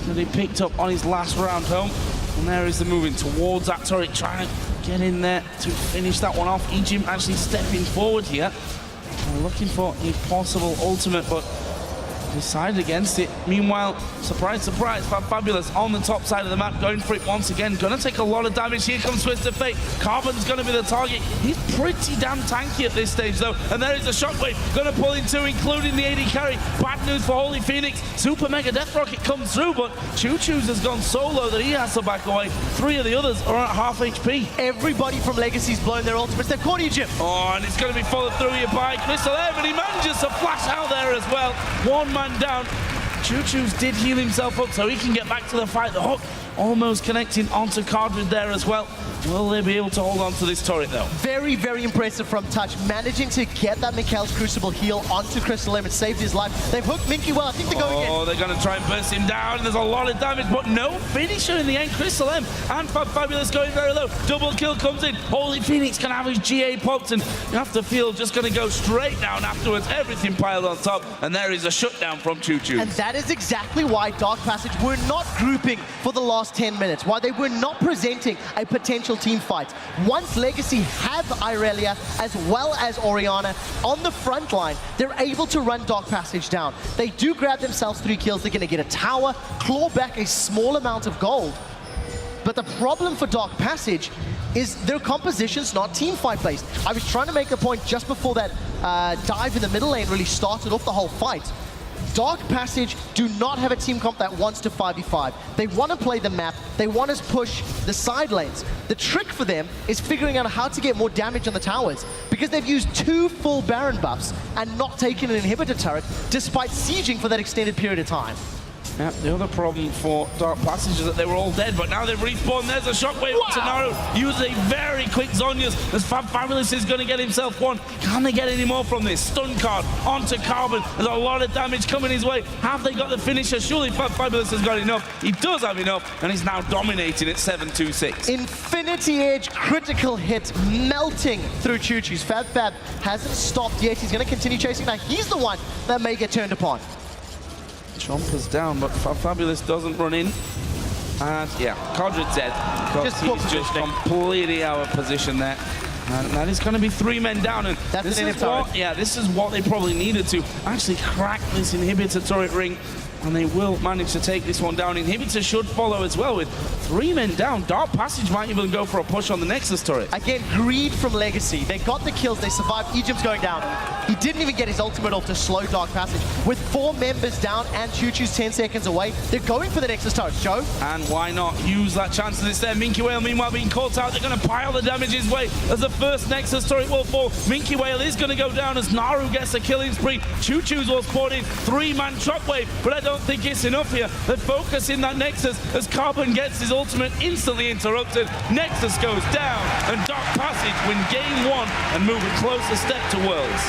that he picked up on his last round home. And there is the moving towards that turret, trying to get in there to finish that one off. Ejim actually stepping forward here, looking for a possible ultimate, but decided against it. Meanwhile, surprise, surprise, Fabulous on the top side of the map, going for it once again. Gonna take a lot of damage. Here comes Twisted Fate. Carbon's gonna be the target. He's pretty damn tanky at this stage, though. And there is a shockwave. Gonna pull in 2, including the AD carry. Bad news for Holy Phoenix. Super Mega Death Rocket comes through, but Choo-Choo's has gone so low that he has to back away. 3 of the others are at half HP. Everybody from Legacy's blown their ultimates. They've caught Ejim. Oh, and it's gonna be followed through here by Crystalem, and he manages to flash out there as well. One man down. Choo-Choo's did heal himself up so he can get back to the fight. The hook almost connecting onto Cardred there as well. Will they be able to hold on to this turret though? Very, very impressive from Touch, managing to get that Mikhail's Crucible heal onto Crystal M. It saved his life. They've hooked Minky well. I think they're going in. Oh, they're going to try and burst him down. There's a lot of damage, but no finisher in the end. Crystal M and Fabulous going very low. Double kill comes in. Holy Phoenix can have his GA popped, and you have to feel just going to go straight down afterwards. Everything piled on top, and there is a shutdown from Choo Choo. And that is exactly why Dark Passage were not grouping for the last 10 minutes, why they were not presenting a potential team fight. Once Legacy have Irelia as well as Orianna on the front line, they're able to run Dark Passage down. They do grab themselves 3 kills. They're going to get a tower, claw back a small amount of gold. But the problem for Dark Passage is their composition's not team fight based. I was trying to make a point just before that dive in the middle lane really started off the whole fight. Dark Passage do not have a team comp that wants to 5v5. They want to play the map. They want to push the side lanes. The trick for them is figuring out how to get more damage on the towers, because they've used 2 full Baron buffs and not taken an inhibitor turret, despite sieging for that extended period of time. Yeah, the other problem for Dark Passage is that they were all dead, but now they've respawned. There's a shockwave. Wow. Naru uses a very quick Zhonya's as Fabulous is going to get himself one. Can they get any more from this? Stun card onto Carbon. There's a lot of damage coming his way. Have they got the finisher? Surely Fabulous has got enough. He does have enough, and he's now dominating at 7-2-6. Infinity Edge critical hit melting through Choo Choo's. Fab hasn't stopped yet. He's going to continue chasing. Now he's the one that may get turned upon. Chomper's down, but Fabulous doesn't run in. And yeah, Codred's dead. He's just completely out of position there. And that is going to be 3 men down. And this is what they probably needed to actually crack this inhibitor turret ring. And they will manage to take this one down. Inhibitor should follow as well with 3 men down. Dark Passage might even go for a push on the Nexus turret. Again, greed from Legacy. They got the kills, they survived. Egypt's going down. He didn't even get his ultimate off to slow Dark Passage. With 4 members down and Choo Choo's 10 seconds away, they're going for the Nexus turret. Joe? And why not use that chance that it's there? Minky Whale, meanwhile, being caught out. They're going to pile the damage his way as the first Nexus turret will fall. Minky Whale is going to go down as Naru gets a killing spree. Choo Choo's was poured in. 3-man shockwave, but I don't think it's enough here. They focus in that Nexus as Carbon gets his ultimate instantly interrupted. Nexus goes down, and Dark Passage win game 1 and move a closer step to Worlds.